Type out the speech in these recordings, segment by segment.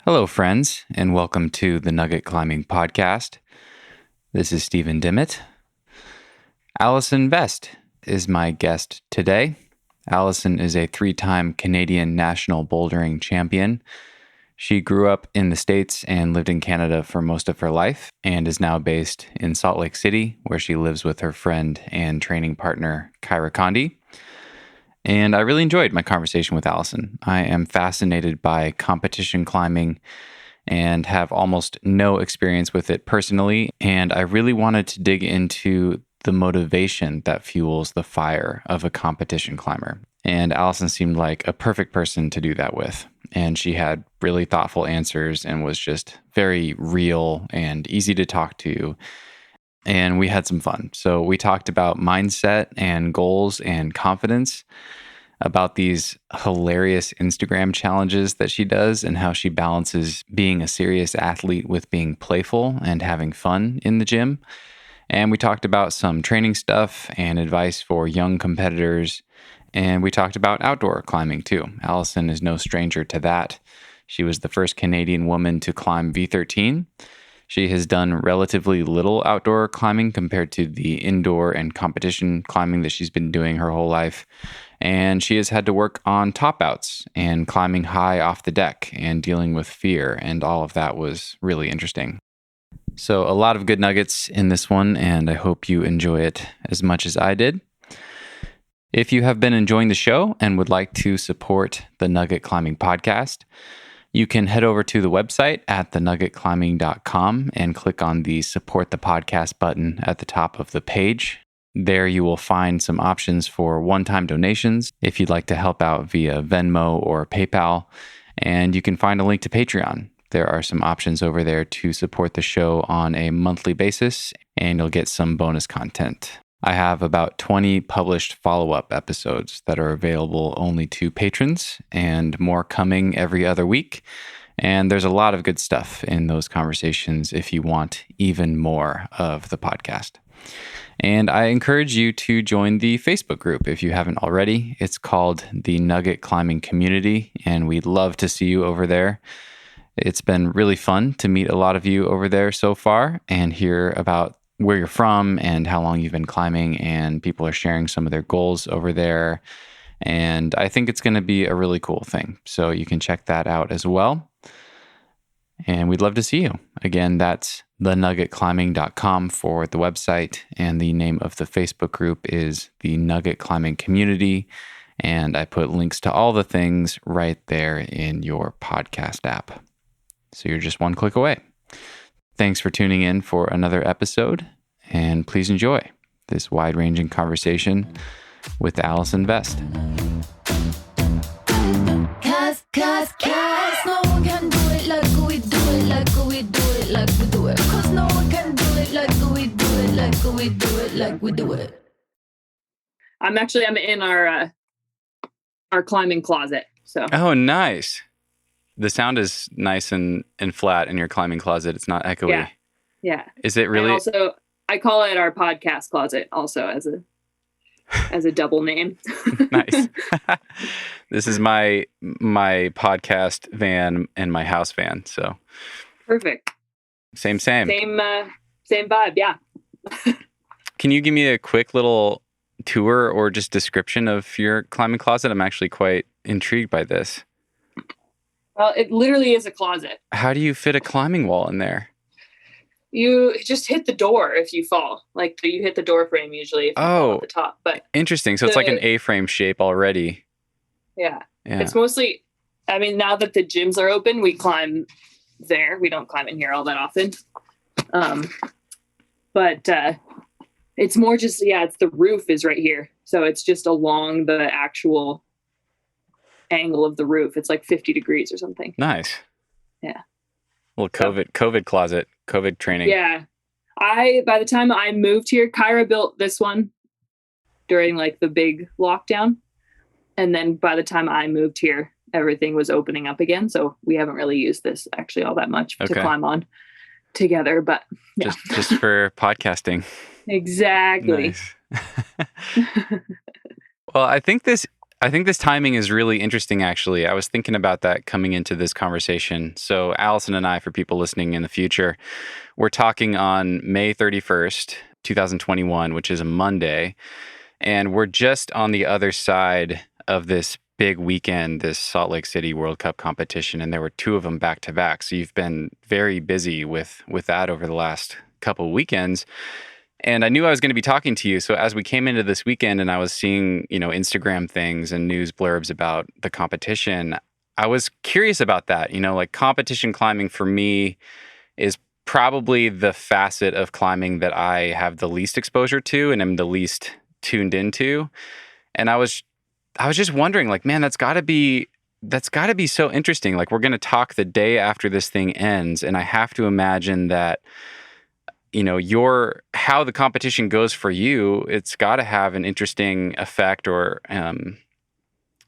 Hello, friends, and welcome to the Nugget Climbing Podcast. This is Stephen Dimmitt. Allison Vest is my guest today. Allison is a 3-time Canadian national bouldering champion. She grew up in the States and lived in Canada for most of her life and is now based in Salt Lake City, where she lives with her friend and training partner, Kyra Condie. And I really enjoyed my conversation with Allison. I am fascinated by competition climbing and have almost no experience with it personally. And I really wanted to dig into the motivation that fuels the fire of a competition climber. And Allison seemed like a perfect person to do that with. And she had really thoughtful answers and was just very real and easy to talk to. And we had some fun. So we talked about mindset and goals and confidence, about these hilarious Instagram challenges that she does and how she balances being a serious athlete with being playful and having fun in the gym. And we talked about some training stuff and advice for young competitors. And we talked about outdoor climbing too. Allison is no stranger to that. She was the first Canadian woman to climb V13. She has done relatively little outdoor climbing compared to the indoor and competition climbing that she's been doing her whole life. And she has had to work on Topouts and climbing high off the deck and dealing with fear. And all of that was really interesting. So a lot of good nuggets in this one, and I hope you enjoy it as much as I did. If you have been enjoying the show and would like to support the Nugget Climbing Podcast, you can head over to the website at thenuggetclimbing.com and click on the Support the Podcast button at the top of the page. There you will find some options for one-time donations if you'd like to help out via Venmo or PayPal, and you can find a link to Patreon. There are some options over there to support the show on a monthly basis, and you'll get some bonus content. I have about 20 published follow-up episodes that are available only to patrons, and more coming every other week. And there's a lot of good stuff in those conversations if you want even more of the podcast. And I encourage you to join the Facebook group if you haven't already. It's called the Nugget Climbing Community, and we'd love to see you over there. It's been really fun to meet a lot of you over there so far and hear about where you're from and how long you've been climbing, and people are sharing some of their goals over there. And I think it's going to be a really cool thing. So you can check that out as well. And we'd love to see you. Again, that's thenuggetclimbing.com for the website. And the name of the Facebook group is the Nugget Climbing Community. And I put links to all the things right there in your podcast app. So you're just one click away. Thanks for tuning in for another episode. And please enjoy this wide-ranging conversation with Allison Vest. Cause no one can do it like we do it, like we do it, like we do it. Cause no one can do it like we do it, like we do it, like we do it. I'm in our climbing closet. So. Oh, nice. The sound is nice and flat in your climbing closet. It's not echoey. Yeah. Is it really? And also, I call it our podcast closet also as a double name. Nice. This is my podcast van and my house van. So perfect. Same vibe. Yeah. Can you give me a quick little tour or just description of your climbing closet? I'm actually quite intrigued by this. Well, it literally is a closet. How do you fit a climbing wall in there? You just hit the door if you fall. Like you hit the door frame usually if you fall at the top. But interesting. So it's like an A-frame shape already. Yeah. It's mostly, now that the gyms are open, we climb there. We don't climb in here all that often. But it's more just, it's the roof is right here. So it's just along the actual angle of the roof. It's like 50 degrees or something. Nice. Yeah. Well, COVID closet, COVID training. Yeah. By the time I moved here, Kyra built this one during like the big lockdown. And then by the time I moved here, everything was opening up again. So we haven't really used this actually all that much to climb on together, but yeah. Just for podcasting. Exactly. Nice. Well, I think I think this timing is really interesting, actually. I was thinking about that coming into this conversation. So Allison and I, for people listening in the future, we're talking on May 31st, 2021, which is a Monday. And we're just on the other side of this big weekend, this Salt Lake City World Cup competition. And there were two of them back to back. So you've been very busy with that over the last couple of weekends. And I knew I was going to be talking to you. So as we came into this weekend and I was seeing, Instagram things and news blurbs about the competition, I was curious about that. Like competition climbing for me is probably the facet of climbing that I have the least exposure to and am the least tuned into. And I was just wondering, like, man, that's got to be so interesting. Like, we're going to talk the day after this thing ends, and I have to imagine that how the competition goes for you, it's got to have an interesting effect or,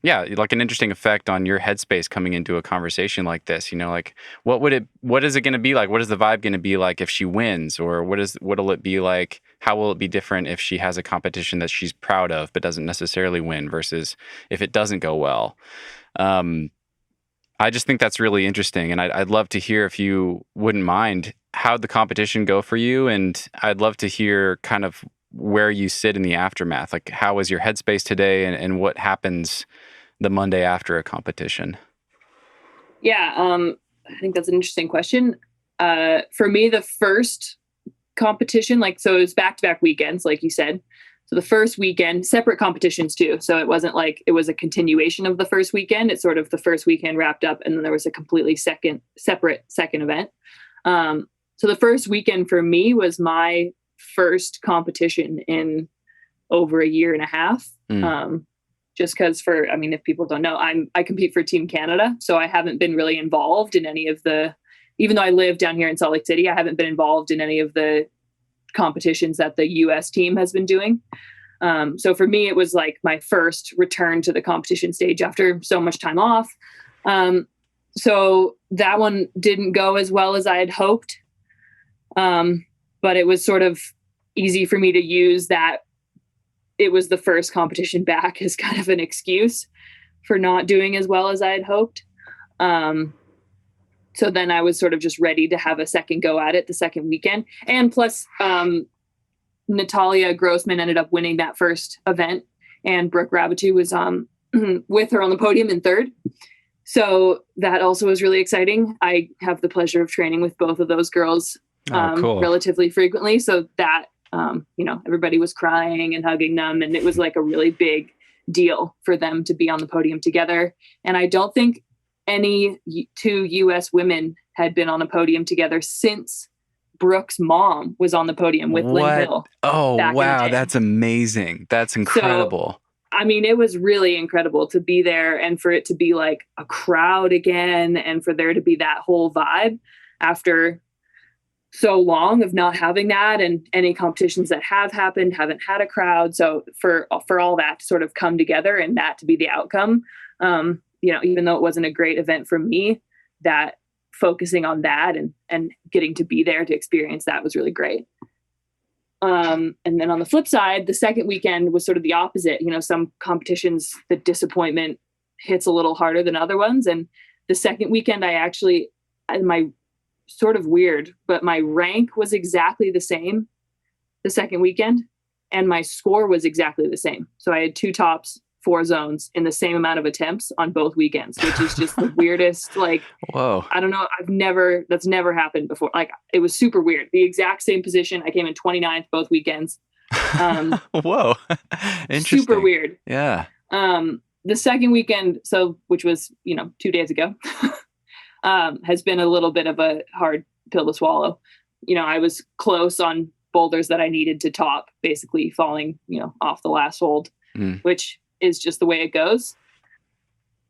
like an interesting effect on your headspace coming into a conversation like this. Like what is it going to be like? What is the vibe going to be like if she wins, or what'll it be like? How will it be different if she has a competition that she's proud of but doesn't necessarily win versus if it doesn't go well? I just think that's really interesting, and I'd love to hear, if you wouldn't mind, how'd the competition go for you, and I'd love to hear kind of where you sit in the aftermath. Like, how was your headspace today, and what happens the Monday after a competition? Yeah, I think that's an interesting question. For me, the first competition, so it was back-to-back weekends, like you said. So the first weekend, separate competitions too. So it wasn't like it was a continuation of the first weekend. It's sort of the first weekend wrapped up, and then there was a completely separate second event. So the first weekend for me was my first competition in over a year and a half. Just because if people don't know, I compete for Team Canada. So I haven't been really involved in any of even though I live down here in Salt Lake City, I haven't been involved in any of the competitions that the US team has been doing. So for me, it was like my first return to the competition stage after so much time off. So that one didn't go as well as I had hoped. But it was sort of easy for me to use that it was the first competition back as kind of an excuse for not doing as well as I had hoped. So then I was sort of just ready to have a second go at it the second weekend. And plus, Natalia Grossman ended up winning that first event, and Brooke Rabitou was with her on the podium in third. So that also was really exciting. I have the pleasure of training with both of those girls cool. relatively frequently. So that, everybody was crying and hugging them, and it was like a really big deal for them to be on the podium together. And I don't think any two U.S. women had been on a podium together since Brooke's mom was on the podium with Lynn Hill. Oh, wow. That's amazing. That's incredible. So, it was really incredible to be there and for it to be like a crowd again, and for there to be that whole vibe after so long of not having that, and any competitions that have happened haven't had a crowd. So for all that to sort of come together and that to be the outcome, even though it wasn't a great event for me, that focusing on that and getting to be there to experience that was really great. And then on the flip side, the second weekend was sort of the opposite. Some competitions, the disappointment hits a little harder than other ones. And the second weekend, my sort of weird, but my rank was exactly the same the second weekend, and my score was exactly the same. So I had 2 tops, 4 zones in the same amount of attempts on both weekends, which is just the weirdest, whoa. I don't know. That's never happened before. It was super weird. The exact same position. I came in 29th both weekends. Whoa. Interesting. Super weird. Yeah. The second weekend, which was, 2 days ago, has been a little bit of a hard pill to swallow. I was close on boulders that I needed to top, basically falling, off the last hold, which is just the way it goes.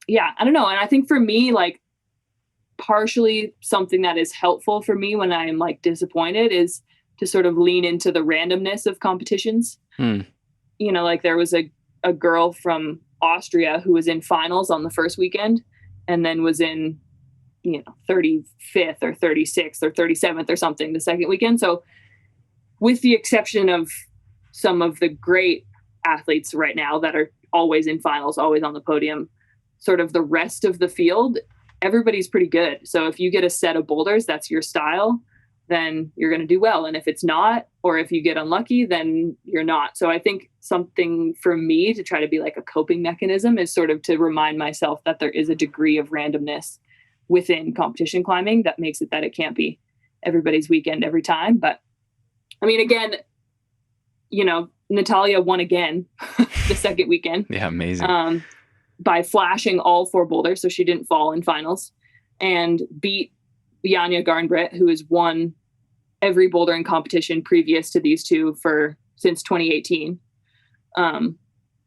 Yeah, I don't know. And I think for me, partially something that is helpful for me when I'm disappointed is to sort of lean into the randomness of competitions. There was a girl from Austria who was in finals on the first weekend and then was in 35th or 36th or 37th or something the second weekend. So with the exception of some of the great athletes right now that are always in finals, always on the podium. Sort of the rest of the field, everybody's pretty good. So if you get a set of boulders, that's your style, then you're going to do well. And if it's not, or if you get unlucky, then you're not. So I think something for me to try to be like a coping mechanism is sort of to remind myself that there is a degree of randomness within competition climbing that makes it that it can't be everybody's weekend every time. But I mean, again, you know, Natalia won again the second weekend. Yeah, amazing. By flashing all 4 boulders, so she didn't fall in finals, and beat Janja Garnbrett, who has won every bouldering competition previous to these two since 2018. And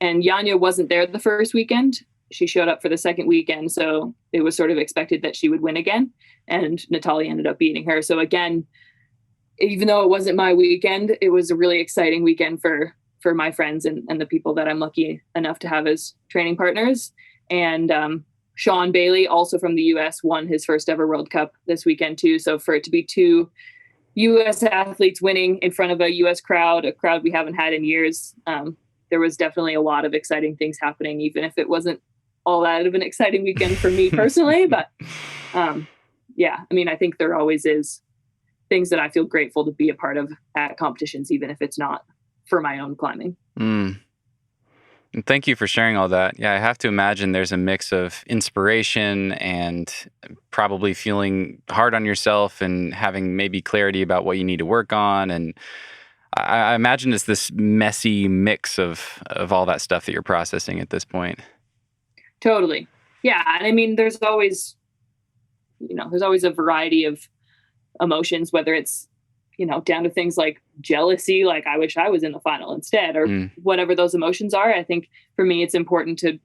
Janja wasn't there the first weekend. She showed up for the second weekend, so it was sort of expected that she would win again, and Natalia ended up beating her. So again, even though it wasn't my weekend, it was a really exciting weekend for my friends and the people that I'm lucky enough to have as training partners. And Sean Bailey, also from the US, won his first ever World Cup this weekend too. So for it to be 2 US athletes winning in front of a US crowd, a crowd we haven't had in years, there was definitely a lot of exciting things happening, even if it wasn't all that of an exciting weekend for me personally. But yeah, I mean, I think there always is things that I feel grateful to be a part of at competitions, even if it's not for my own climbing. And thank you for sharing all that. Yeah, I have to imagine there's a mix of inspiration and probably feeling hard on yourself and having maybe clarity about what you need to work on. And I imagine it's this messy mix of all that stuff that you're processing at this point. Totally. Yeah. And I mean, there's always a variety of emotions, whether it's, you know, down to things like jealousy, like I wish I was in the final instead, or whatever those emotions are. I think for me, it's important to,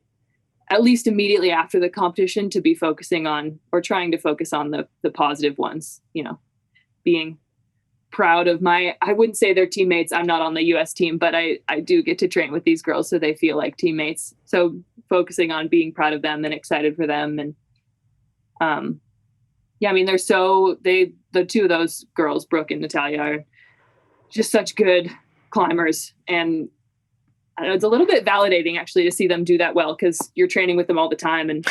at least immediately after the competition, to be focusing on, or trying to focus on the positive ones, you know, being proud of I wouldn't say they're teammates. I'm not on the US team, but I do get to train with these girls, so they feel like teammates. So focusing on being proud of them and excited for them. And, yeah, I mean, the 2 of those girls, Brooke and Natalia, are just such good climbers. And I don't know, it's a little bit validating actually to see them do that well, because you're training with them all the time. And,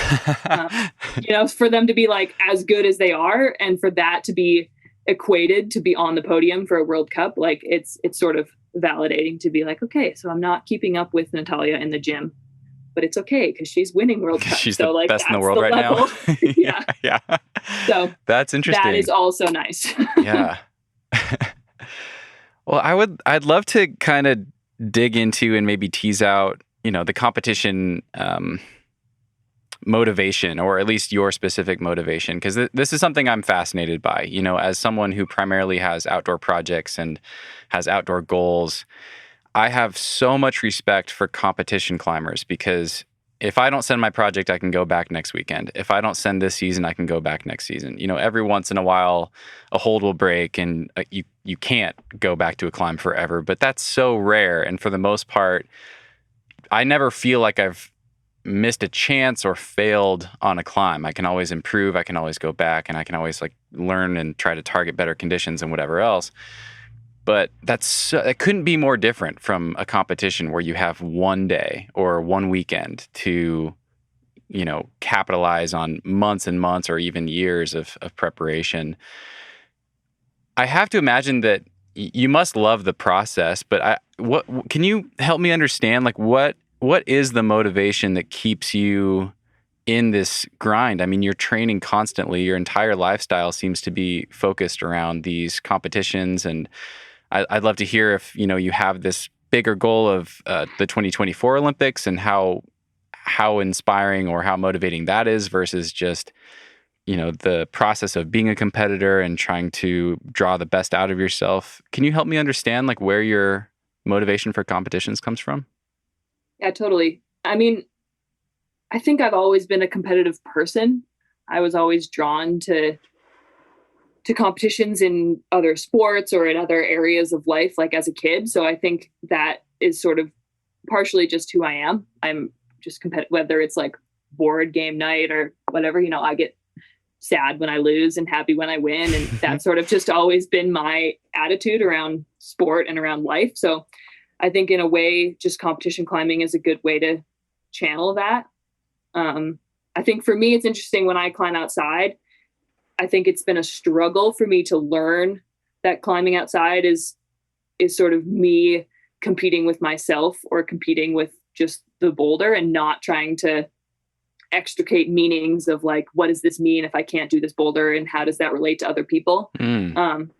you know, for them to be like as good as they are, and for that to be equated to be on the podium for a World Cup, like it's sort of validating to be like, okay, so I'm not keeping up with Natalia in the gym, but it's okay because she's winning World Cup. She's so, the like, best in the world right level. now. Yeah. Yeah. So that's interesting. That is also nice. Yeah. Well, I'd love to kind of dig into and maybe tease out, you know, the competition motivation, or at least your specific motivation, because this is something I'm fascinated by, you know, as someone who primarily has outdoor projects and has outdoor goals. I have so much respect for competition climbers, because if I don't send my project, I can go back next weekend. If I don't send this season, I can go back next season. You know, every once in a while, a hold will break and you can't go back to a climb forever, but that's so rare. And for the most part, I never feel like I've missed a chance or failed on a climb. I can always improve. I can always go back, and I can always like learn and try to target better conditions and whatever else. But that couldn't be more different from a competition where you have one day or one weekend to, you know, capitalize on months and months or even years of preparation. I have to imagine that you must love the process, but what can you help me understand, like what is the motivation that keeps you in this grind? I mean, you're training constantly. Your entire lifestyle seems to be focused around these competitions, and I'd love to hear if, you know, you have this bigger goal of the 2024 Olympics, and how inspiring or how motivating that is versus just, you know, the process of being a competitor and trying to draw the best out of yourself. Can you help me understand like where your motivation for competitions comes from? Yeah, totally. I mean, I think I've always been a competitive person. I was always drawn to competitions in other sports or in other areas of life, like as a kid. So I think that is sort of partially just who I am. I'm just competitive, whether it's like board game night or whatever, you know, I get sad when I lose and happy when I win. And that's sort of just always been my attitude around sport and around life. So I think in a way, just competition climbing is a good way to channel that. I think for me, it's interesting when I climb outside. I think it's been a struggle for me to learn that climbing outside is sort of me competing with myself or competing with just the boulder and not trying to extricate meanings of like, what does this mean if I can't do this boulder and how does that relate to other people?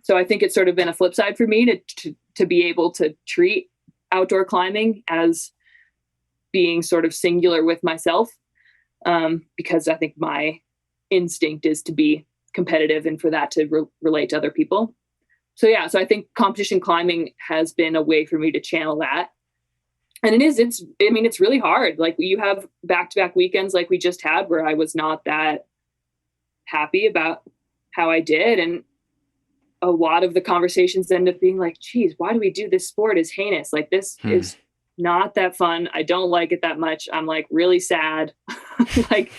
So I think it's sort of been a flip side for me to be able to treat outdoor climbing as being sort of singular with myself, because I think my instinct is to be competitive and for that to relate to other people. So yeah, so I think competition climbing has been a way for me to channel that. And it's really hard. Like you have back-to-back weekends like we just had where I was not that happy about how I did. And a lot of the conversations end up being like, geez, why do we do this sport? Is heinous. Like this is not that fun. I don't like it that much. I'm like really sad. Like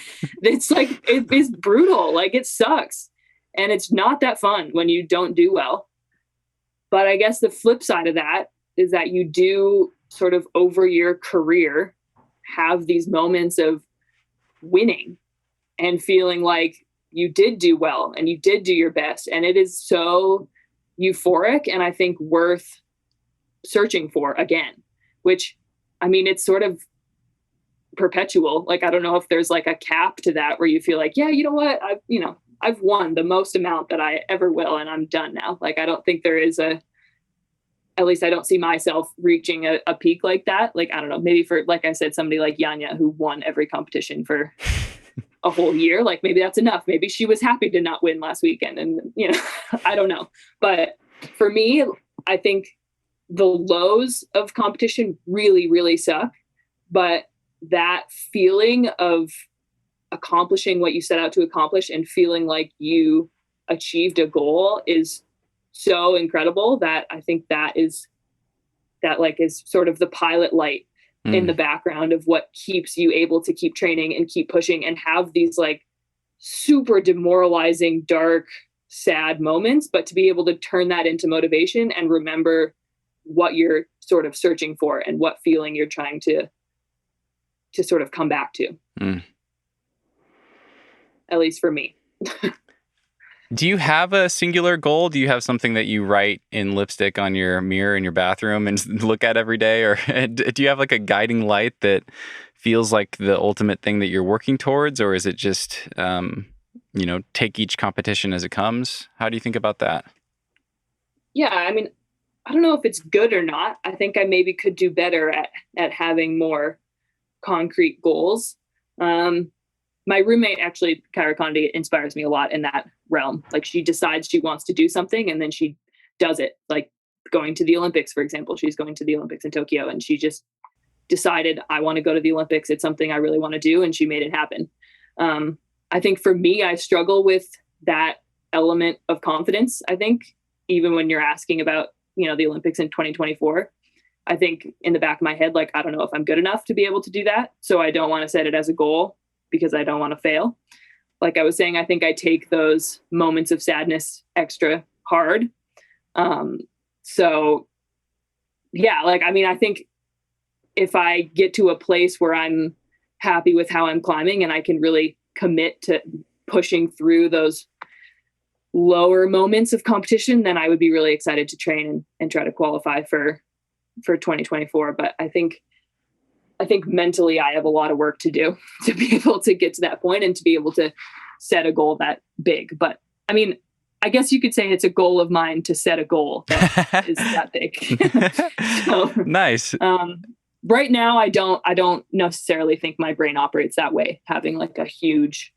it is brutal. Like it sucks. And it's not that fun when you don't do well. But I guess the flip side of that is that you do sort of over your career have these moments of winning and feeling like you did do well and you did do your best. And it is so euphoric and I think worth searching for again, which, I mean, it's sort of perpetual. Like, I don't know if there's like a cap to that where you feel like, yeah, you know what? I've won the most amount that I ever will, and I'm done now. Like, I don't think there is at least I don't see myself reaching a peak like that. Like, I don't know, maybe for, like I said, somebody like Yanya who won every competition for a whole year, like maybe that's enough. Maybe she was happy to not win last weekend and, I don't know. But for me, I think the lows of competition really, really suck. But that feeling of accomplishing what you set out to accomplish and feeling like you achieved a goal is so incredible that I think that is sort of the pilot light in the background of what keeps you able to keep training and keep pushing and have these like super demoralizing, dark, sad moments, but to be able to turn that into motivation and remember what you're sort of searching for and what feeling you're trying to sort of come back to. At least for me. Do you have a singular goal? Do you have something that you write in lipstick on your mirror in your bathroom and look at every day? Or do you have like a guiding light that feels like the ultimate thing that you're working towards? Or is it just, take each competition as it comes? How do you think about that? Yeah, I mean, I don't know if it's good or not. I think I maybe could do better at having more concrete goals. My roommate, actually, Kyra Condie, inspires me a lot in that realm. Like, she decides she wants to do something and then she does it. Like going to the Olympics, for example. She's going to the Olympics in Tokyo and she just decided, I want to go to the Olympics. It's something I really want to do. And she made it happen. I think for me, I struggle with that element of confidence. I think even when you're asking about, the Olympics in 2024, I think in the back of my head, like, I don't know if I'm good enough to be able to do that. So I don't want to set it as a goal because I don't want to fail. Like I was saying, I think I take those moments of sadness extra hard. So yeah, I think if I get to a place where I'm happy with how I'm climbing and I can really commit to pushing through those lower moments of competition, then I would be really excited to train and try to qualify for 2024. But I think mentally I have a lot of work to do to be able to get to that point and to be able to set a goal that big. But I mean, I guess you could say it's a goal of mine to set a goal that is that big. So, nice. Right now, I don't necessarily think my brain operates that way, having like a huge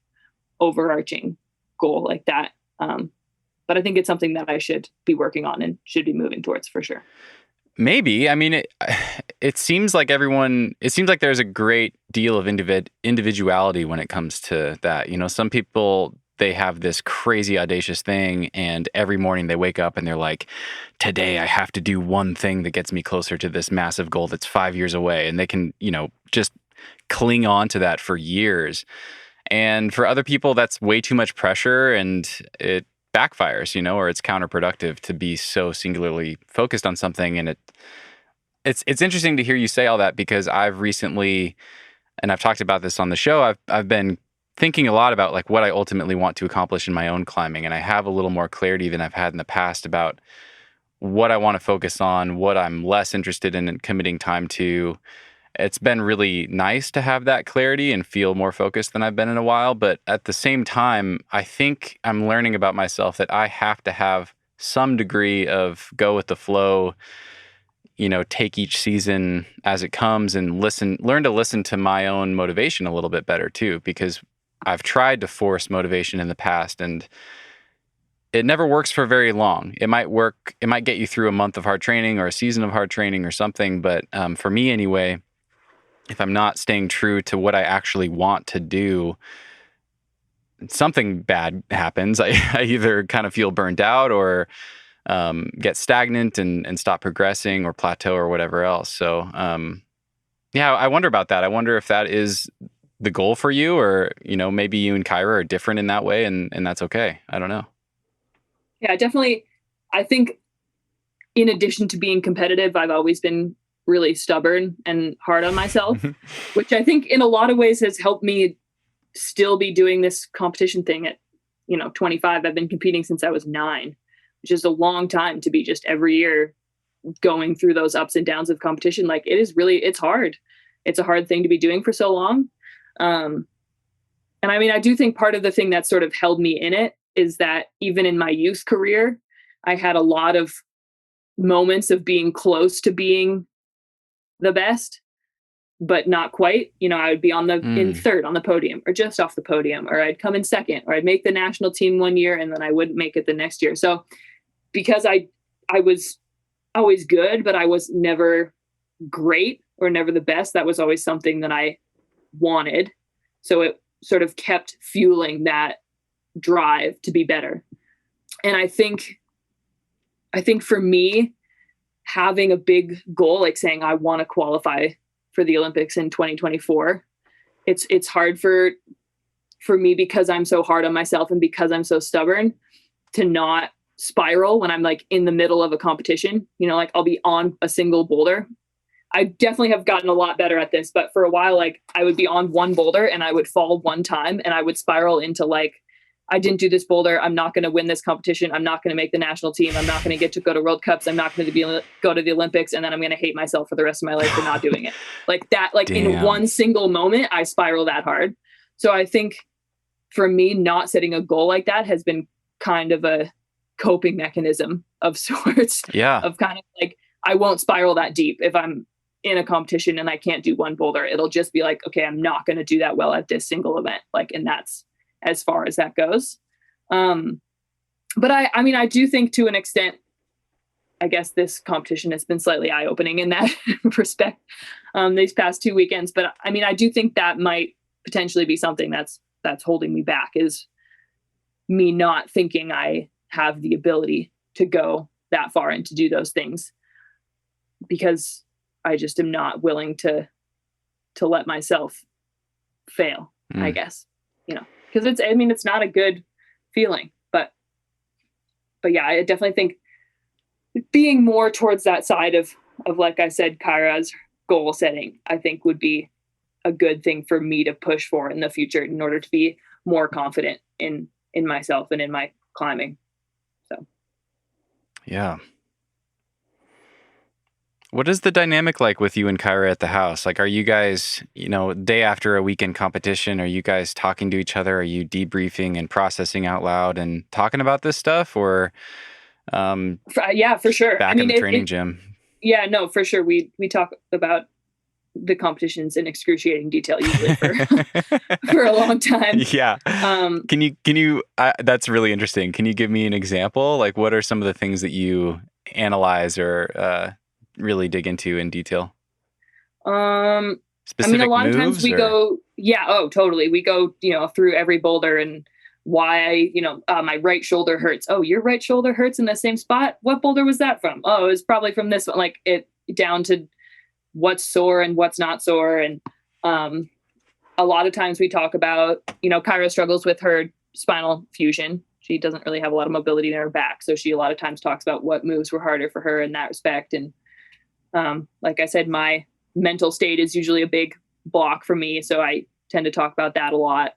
overarching goal like that. But I think it's something that I should be working on and should be moving towards for sure. Maybe. I mean, it seems like there's a great deal of individuality when it comes to that. Some people, they have this crazy audacious thing and every morning they wake up and they're like, today I have to do one thing that gets me closer to this massive goal that's 5 years away. And they can, just cling on to that for years. And for other people, that's way too much pressure and it backfires, or it's counterproductive to be so singularly focused on something. And it's interesting to hear you say all that because I've recently and I've talked about this on the show, I've been thinking a lot about like what I ultimately want to accomplish in my own climbing. And I have a little more clarity than I've had in the past about what I want to focus on, what I'm less interested in committing time to. It's been really nice to have that clarity and feel more focused than I've been in a while. But at the same time, I think I'm learning about myself that I have to have some degree of go with the flow, take each season as it comes and learn to listen to my own motivation a little bit better too, because I've tried to force motivation in the past and it never works for very long. It might work. It might get you through a month of hard training or a season of hard training or something. But for me anyway, if I'm not staying true to what I actually want to do, something bad happens. I either kind of feel burned out or get stagnant and stop progressing or plateau or whatever else. So, I wonder about that. I wonder if that is the goal for you, or, maybe you and Kyra are different in that way, and that's okay. I don't know. Yeah, definitely. I think in addition to being competitive, I've always been really stubborn and hard on myself, which I think in a lot of ways has helped me still be doing this competition thing at, 25. I've been competing since I was 9, which is a long time to be just every year going through those ups and downs of competition. Like it's hard. It's a hard thing to be doing for so long. And I mean, I do think part of the thing that sort of held me in it is that even in my youth career, I had a lot of moments of being close to being the best, but not quite. I would be in third on the podium or just off the podium, or I'd come in second, or I'd make the national team one year and then I wouldn't make it the next year. So because I was always good, but I was never great or never the best, that was always something that I wanted. So it sort of kept fueling that drive to be better. And I think for me, having a big goal, like saying I want to qualify for the Olympics in 2024, it's hard for me because I'm so hard on myself and because I'm so stubborn to not spiral when I'm like in the middle of a competition. Like I'll be on a single boulder. I definitely have gotten a lot better at this, but for a while, like I would be on one boulder and I would fall one time and I would spiral into like, I didn't do this boulder. I'm not going to win this competition. I'm not going to make the national team. I'm not going to get to go to World Cups. I'm not going to go to the Olympics. And then I'm going to hate myself for the rest of my life for not doing it. Like that, like Damn. In one single moment, I spiral that hard. So I think for me, not setting a goal like that has been kind of a coping mechanism of sorts. Yeah. Of kind of like, I won't spiral that deep if I'm in a competition and I can't do one boulder. It'll just be like, okay, I'm not going to do that well at this single event. Like, and that's as far as that goes. But I mean, I do think to an extent, I guess this competition has been slightly eye-opening in that respect, these past 2 weekends. But I mean, I do think that might potentially be something that's holding me back, is me not thinking I have the ability to go that far and to do those things, because I just am not willing to let myself fail, I guess, because it's not a good feeling, but yeah, I definitely think being more towards that side of like I said, Kyra's goal setting, I think would be a good thing for me to push for in the future in order to be more confident in myself and in my climbing. So, yeah. What is the dynamic like with you and Kyra at the house? Like, are you guys, day after a weekend competition, are you guys talking to each other? Are you debriefing and processing out loud and talking about this stuff, or? Yeah, for sure. Back in the training gym. Yeah, no, for sure. We talk about the competitions in excruciating detail usually for a long time. Yeah. Can you, that's really interesting. Can you give me an example? Like, what are some of the things that you analyze or, really dig into in detail? Specific a lot of times we go, totally. We go, through every boulder and why, my right shoulder hurts. Oh, your right shoulder hurts in the same spot. What boulder was that from? Oh, it was probably from this one. Like it down to what's sore and what's not sore. And a lot of times we talk about, Kyra struggles with her spinal fusion. She doesn't really have a lot of mobility in her back. So she a lot of times talks about what moves were harder for her in that respect. And like I said, my mental state is usually a big block for me. So I tend to talk about that a lot.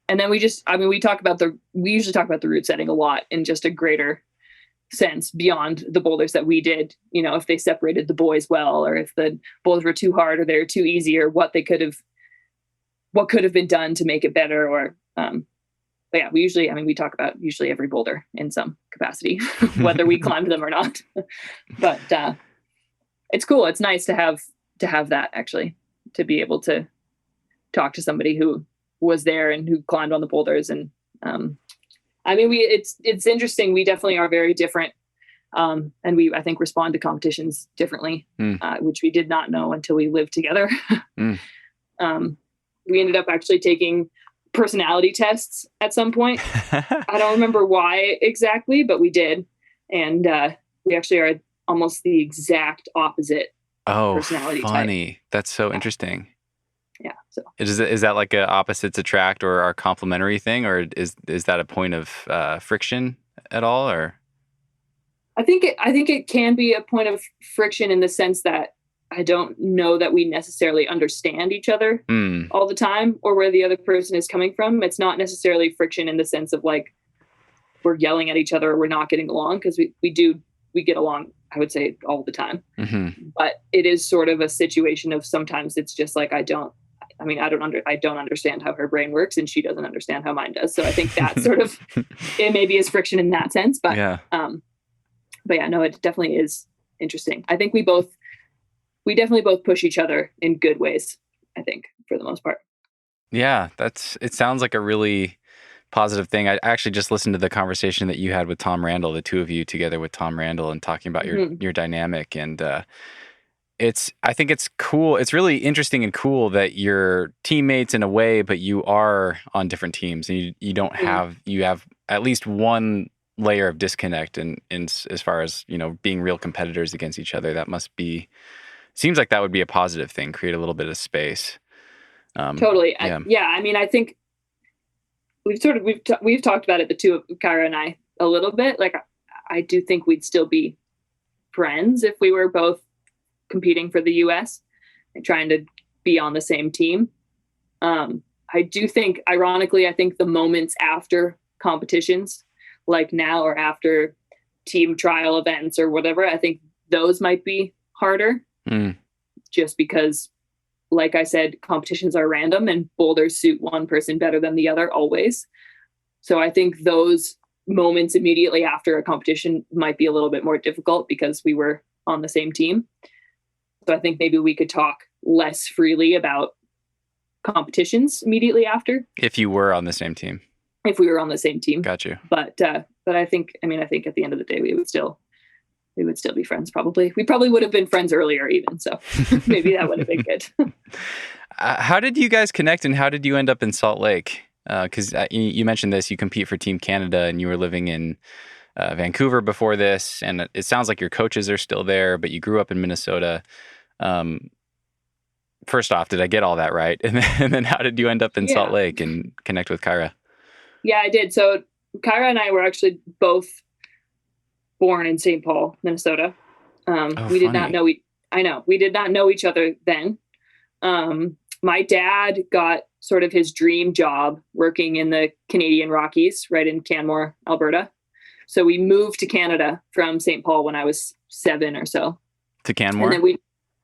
And then we usually talk about the route setting a lot in just a greater sense beyond the boulders that we did, if they separated the boys well, or if the boulders were too hard or they were too easy, or what could have been done to make it better. Or, but yeah, we talk about usually every boulder in some capacity, whether we climbed them or not. But it's cool. It's nice to have that, actually, to be able to talk to somebody who was there and who climbed on the boulders. And it's interesting. We definitely are very different. And I think respond to competitions differently, which we did not know until we lived together. We ended up actually taking personality tests at some point. I don't remember why exactly, but we did. And we actually are almost the exact opposite personality funny type. That's so interesting. Yeah. So is that like a opposites attract or our complementary thing, or is that a point of friction at all? Or I think it can be a point of friction in the sense that I don't know that we necessarily understand each other all the time, or where the other person is coming from. It's not necessarily friction in the sense of like we're yelling at each other or we're not getting along, because we get along, I would say, all the time. Mm-hmm. But it is sort of a situation of sometimes it's just like I don't understand how her brain works, and she doesn't understand how mine does. So I think that sort of it maybe is friction in that sense. But but yeah, no, it definitely is interesting. I think we definitely both push each other in good ways, I think, for the most part. Yeah, it sounds like a really positive thing. I actually just listened to the conversation that you had with Tom Randall, the two of you together with Tom Randall, and talking about your dynamic. And I think it's cool. It's really interesting and cool that you're teammates in a way, but you are on different teams, and you don't have, you have at least one layer of disconnect in as far as, being real competitors against each other. That seems like that would be a positive thing, create a little bit of space. Totally. Yeah. I think we've talked about it, the two of Kyra and I, a little bit. Like, I do think we'd still be friends if we were both competing for the US and trying to be on the same team. I do think, ironically, I think the moments after competitions, like now, or after team trial events or whatever, I think those might be harder. Just because, like I said, competitions are random and boulders suit one person better than the other always. So I think those moments immediately after a competition might be a little bit more difficult because we were on the same team. So I think maybe we could talk less freely about competitions immediately after. If you were on the same team. If we were on the same team. Got you. But I think at the end of the day, we would still be friends. Probably. We probably would have been friends earlier even. So maybe that would have been good. How did you guys connect, and how did you end up in Salt Lake? Because you mentioned this, you compete for Team Canada, and you were living in Vancouver before this, and it sounds like your coaches are still there, but you grew up in Minnesota. First off, did I get all that right? And then how did you end up in Salt Lake and connect with Kyra? Yeah, I did. So Kyra and I were actually both born in St. Paul, Minnesota. We did not know we did not know each other then. My dad got sort of his dream job working in the Canadian Rockies, right in Canmore, Alberta. So we moved to Canada from St. Paul when I was 7 or so. To Canmore? And then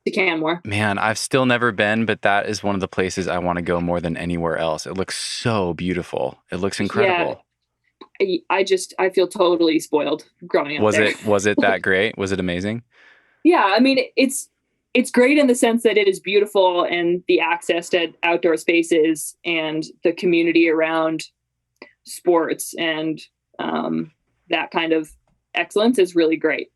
to Canmore. Man, I've still never been, but that is one of the places I want to go more than anywhere else. It looks so beautiful. It looks incredible. Yeah. I feel totally spoiled growing up there. Was it that great? Was it amazing? Yeah, I mean, it's great in the sense that it is beautiful, and the access to outdoor spaces and the community around sports and that kind of excellence is really great.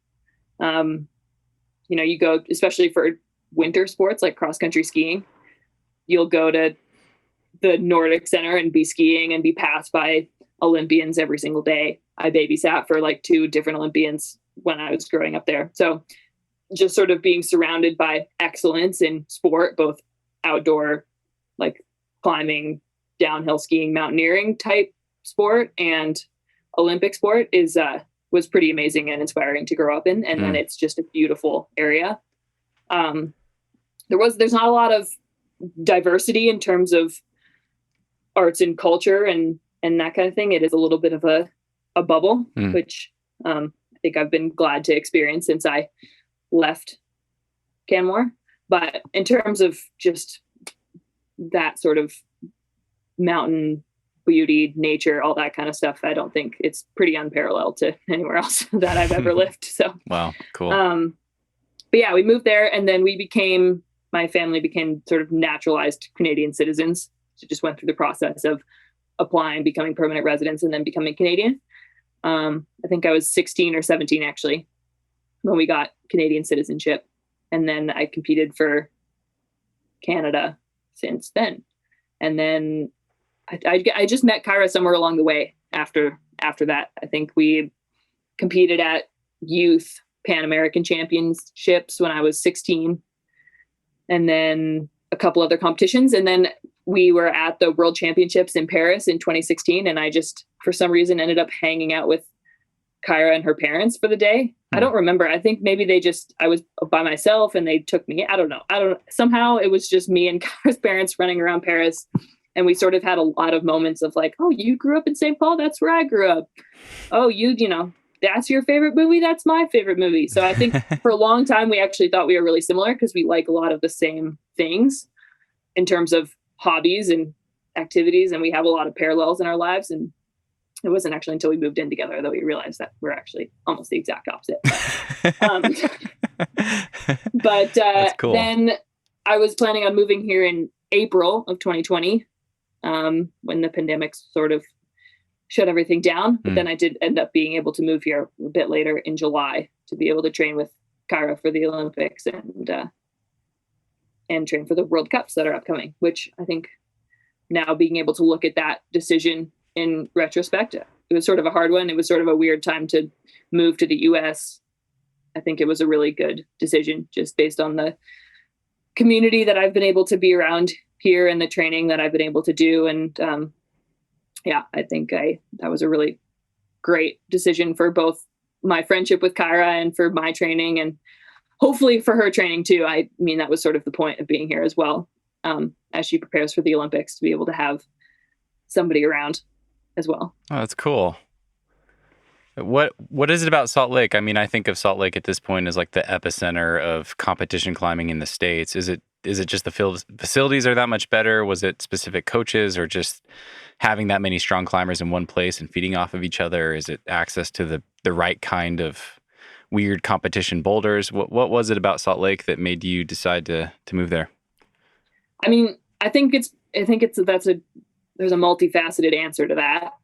You go, especially for winter sports like cross-country skiing, you'll go to the Nordic Center and be skiing and be passed by Olympians every single day. I babysat for like 2 different Olympians when I was growing up there. So just sort of being surrounded by excellence in sport, both outdoor, like climbing, downhill skiing, mountaineering type sport, and Olympic sport was pretty amazing and inspiring to grow up in. And then it's just a beautiful area. There's not a lot of diversity in terms of arts and culture and that kind of thing. It is a little bit of a bubble, which I think I've been glad to experience since I left Canmore. But in terms of just that sort of mountain beauty, nature, all that kind of stuff, I don't think it's pretty unparalleled to anywhere else that I've ever lived. So wow, cool. But yeah, we moved there, and then my family became sort of naturalized Canadian citizens. So just went through the process of applying, becoming permanent residents, and then becoming Canadian. I think I was 16 or 17 actually when we got Canadian citizenship, and then I competed for Canada since then. And then I just met Kyra somewhere along the way after that. I think we competed at youth Pan American championships when I was 16, and then a couple other competitions. And then we were at the World Championships in Paris in 2016. And I just, for some reason, ended up hanging out with Kyra and her parents for the day. I don't remember. I think maybe I was by myself and they took me. I don't know. Somehow it was just me and Kyra's parents running around Paris. And we sort of had a lot of moments of like, oh, you grew up in St. Paul? That's where I grew up. Oh, you know, that's your favorite movie? That's my favorite movie. So I think for a long time, we actually thought we were really similar because we like a lot of the same things in terms of hobbies and activities. And we have a lot of parallels in our lives. And it wasn't actually until we moved in together that we realized that we're actually almost the exact opposite. But cool. Then I was planning on moving here in April of 2020, when the pandemic sort of shut everything down. But then I did end up being able to move here a bit later in July to be able to train with Kyra for the Olympics and train for the World Cups that are upcoming, which I think now being able to look at that decision in retrospect, it was sort of a hard one. It was sort of a weird time to move to the US. I think it was a really good decision just based on the community that I've been able to be around here and the training that I've been able to do. And I think that was a really great decision for both my friendship with Kyra and for my training, and hopefully for her training too. I mean, that was sort of the point of being here as well, as she prepares for the Olympics, to be able to have somebody around as well. Oh, that's cool. What is it about Salt Lake? I mean, I think of Salt Lake at this point as like the epicenter of competition climbing in the States. Is it just the facilities are that much better? Was it specific coaches, or just having that many strong climbers in one place and feeding off of each other? Is it access to the right kind of weird competition boulders? What was it about Salt Lake that made you decide to move there? I mean, I think there's a multifaceted answer to that.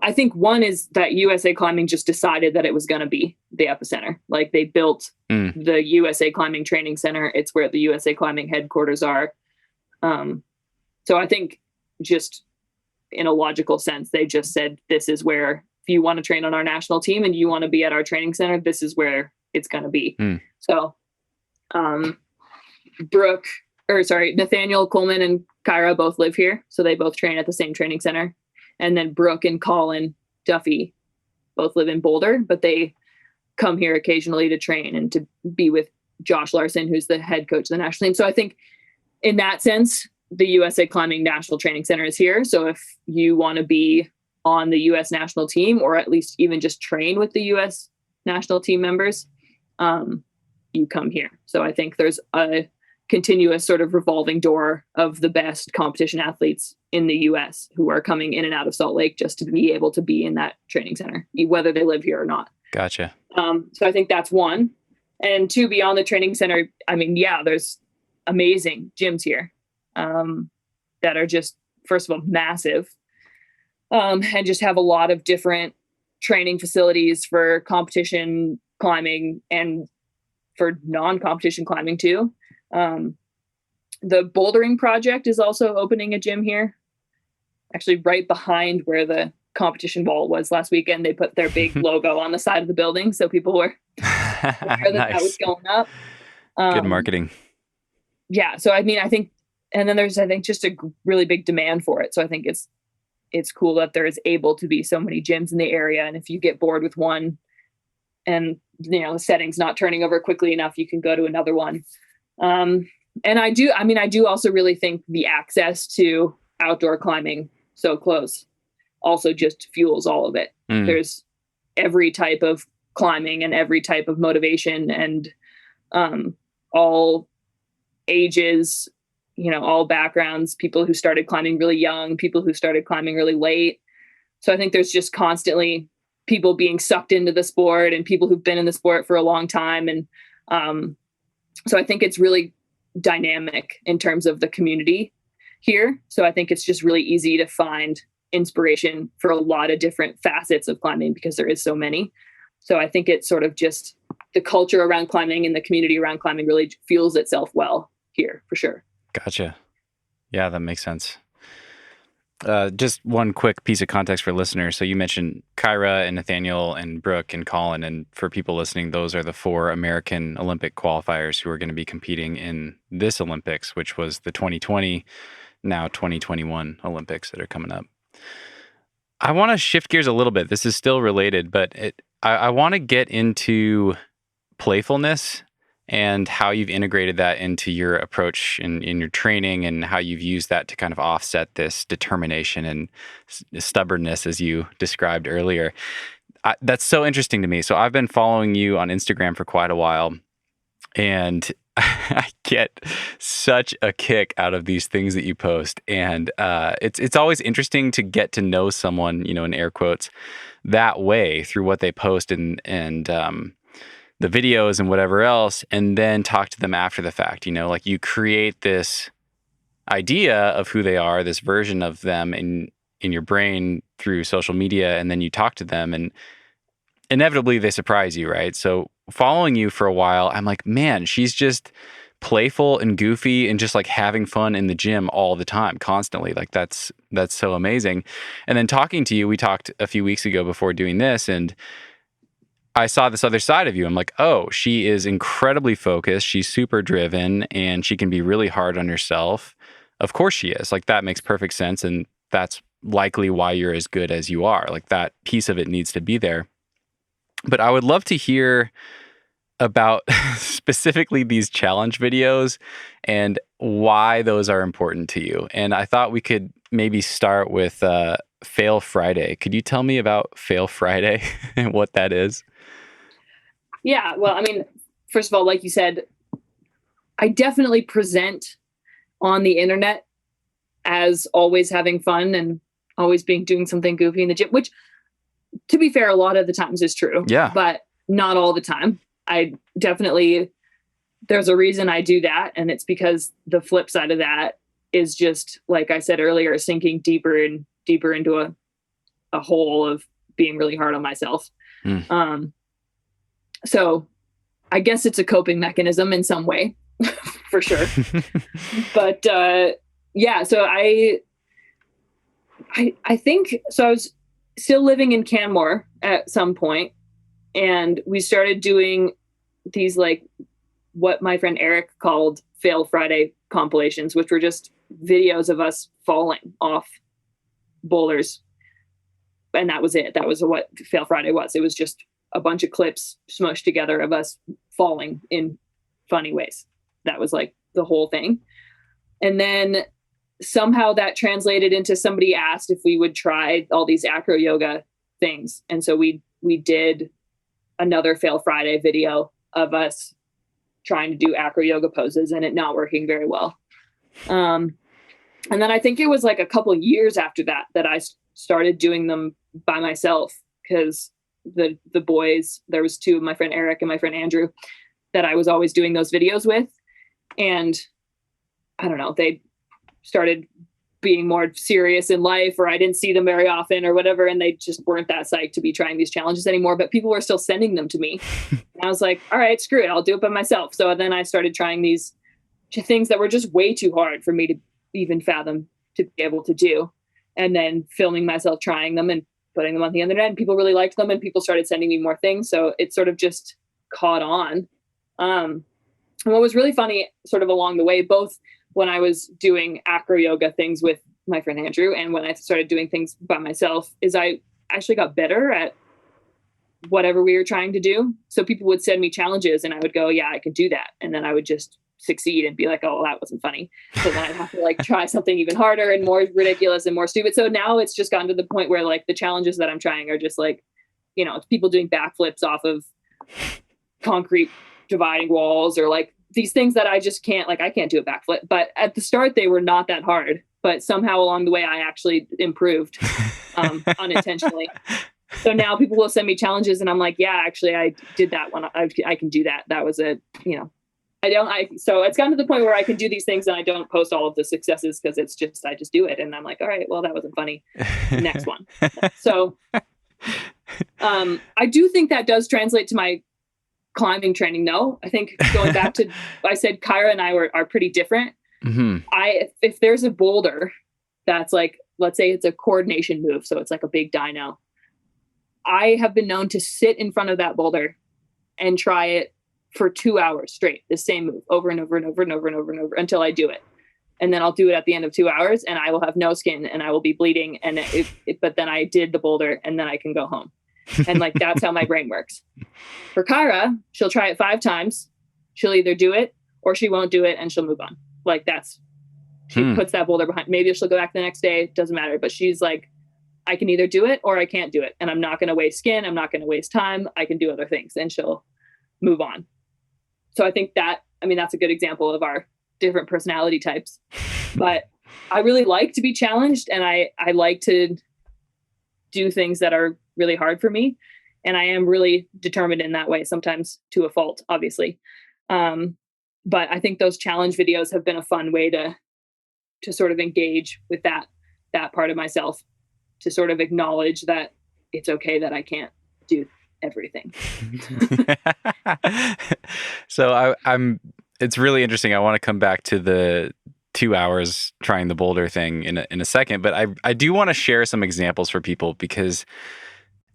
I think one is that USA Climbing just decided that it was going to be the epicenter. Like, they built the USA Climbing Training Center. It's where the USA Climbing headquarters are. So I think just in a logical sense, they just said, this is where, if you want to train on our national team and you want to be at our training center, this is where it's going to be. So Nathaniel Coleman and Kyra both live here. So they both train at the same training center. And then Brooke and Colin Duffy both live in Boulder, but they come here occasionally to train and to be with Josh Larson, who's the head coach of the national team. So I think in that sense, the USA Climbing National Training Center is here. So if you want to be on the US national team, or at least even just train with the US national team members, you come here. So I think there's a continuous sort of revolving door of the best competition athletes in the US who are coming in and out of Salt Lake just to be able to be in that training center, whether they live here or not. Gotcha. So I think that's one. And two, beyond the training center, I mean, yeah, there's amazing gyms here that are just, first of all, massive, and just have a lot of different training facilities for competition climbing and for non-competition climbing too. The bouldering project is also opening a gym here, actually right behind where the competition wall was last weekend. They put their big logo on the side of the building, so people were aware that was going up. Good marketing. Yeah. So, I mean, I think, and then there's, I think, just a really big demand for it. So I think it's cool that there is able to be so many gyms in the area. And if you get bored with one and, the setting's not turning over quickly enough, you can go to another one. And I do also really think the access to outdoor climbing so close also just fuels all of it. There's every type of climbing and every type of motivation and all ages, all backgrounds, people who started climbing really young, people who started climbing really late. So I think there's just constantly people being sucked into the sport and people who've been in the sport for a long time. And so I think it's really dynamic in terms of the community here. So I think it's just really easy to find inspiration for a lot of different facets of climbing because there is so many. So I think it's sort of just the culture around climbing and the community around climbing really fuels itself well here for sure. Gotcha. Yeah, that makes sense. Just one quick piece of context for listeners. So you mentioned Kyra and Nathaniel and Brooke and Colin. And for people listening, those are the 4 American Olympic qualifiers who are going to be competing in this Olympics, which was the 2020, now 2021 Olympics that are coming up. I want to shift gears a little bit. This is still related, but I want to get into playfulness and how you've integrated that into your approach in your training and how you've used that to kind of offset this determination and stubbornness as you described earlier. That's so interesting to me. So I've been following you on Instagram for quite a while, and I get such a kick out of these things that you post. And it's always interesting to get to know someone, in air quotes, that way through what they post and the videos and whatever else, and then talk to them after the fact. Like you create this idea of who they are, this version of them in your brain through social media, and then you talk to them and inevitably they surprise you, right? So following you for a while, I'm like, man, she's just playful and goofy and just like having fun in the gym all the time, constantly. Like that's so amazing. And then talking to you, we talked a few weeks ago before doing this, and I saw this other side of you. I'm like, oh, she is incredibly focused. She's super driven and she can be really hard on herself. Of course she is. Like that makes perfect sense. And that's likely why you're as good as you are. Like that piece of it needs to be there. But I would love to hear about specifically these challenge videos and why those are important to you. And I thought we could maybe start with Fail Friday. Could you tell me about Fail Friday and what that is? Yeah, well, I mean, first of all, like you said, I definitely present on the internet as always having fun and always doing something goofy in the gym, which, to be fair, a lot of the times is true. Yeah. But not all the time. There's a reason I do that. And it's because the flip side of that is just, like I said earlier, sinking deeper and deeper into a hole of being really hard on myself. So I guess it's a coping mechanism in some way, for sure. But yeah, so I think, so I was still living in Canmore at some point, and we started doing these, like, what my friend Eric called Fail Friday compilations, which were just videos of us falling off boulders. And that was it. That was what Fail Friday was. It was just a bunch of clips smushed together of us falling in funny ways. That was like the whole thing. And then somehow that translated into somebody asked if we would try all these acro yoga things. And so we did another Fail Friday video of us trying to do acro yoga poses and it not working very well. And then I think it was like a couple of years after that I started doing them by myself, because the boys, there was two, my friend Eric and my friend Andrew, that I was always doing those videos with. And I don't know, they started being more serious in life, or I didn't see them very often or whatever. And they just weren't that psyched to be trying these challenges anymore, but people were still sending them to me. And I was like, all right, screw it. I'll do it by myself. So then I started trying these things that were just way too hard for me to even fathom to be able to do. And then filming myself trying them and putting them on the internet, and people really liked them and people started sending me more things. So it sort of just caught on. And what was really funny sort of along the way, both when I was doing acro yoga things with my friend Andrew and when I started doing things by myself, is I actually got better at whatever we were trying to do. So people would send me challenges and I would go, yeah, I could do that. And then I would just succeed and be like, oh, well, that wasn't funny. So then I'd have to like try something even harder and more ridiculous and more stupid. So now it's just gotten to the point where like the challenges that I'm trying are just like, you know, it's people doing backflips off of concrete dividing walls, or like these things that I just can't, like I can't do a backflip. But at the start they were not that hard, but somehow along the way I actually improved unintentionally. So now people will send me challenges and I'm like, yeah, actually I did that one. I can do that. That was a, you know, so it's gotten to the point where I can do these things and I don't post all of the successes because it's just, I just do it. And I'm like, all right, well, that wasn't funny. Next one. So I do think that does translate to my climbing training though. I think going back to, I said Kyra and I are pretty different. Mm-hmm. If there's a boulder that's like, let's say it's a coordination move, so it's like a big dyno, I have been known to sit in front of that boulder and try it for 2 hours straight, the same move over and over and over and over and over and over until I do it. And then I'll do it at the end of 2 hours and I will have no skin and I will be bleeding. And but then I did the boulder and then I can go home. And like, that's how my brain works. For Kyra, she'll try it 5 times. She'll either do it or she won't do it and she'll move on. Like she puts that boulder behind. Maybe she'll go back the next day. It doesn't matter. But she's like, I can either do it or I can't do it. And I'm not going to waste skin. I'm not going to waste time. I can do other things. And she'll move on. So I think that's a good example of our different personality types. But I really like to be challenged and I like to do things that are really hard for me. And I am really determined in that way, sometimes to a fault, obviously. But I think those challenge videos have been a fun way to sort of engage with that part of myself, to sort of acknowledge that it's okay that I can't do everything. So it's really interesting. I want to come back to the 2 hours trying the boulder thing in a second, but I do want to share some examples for people because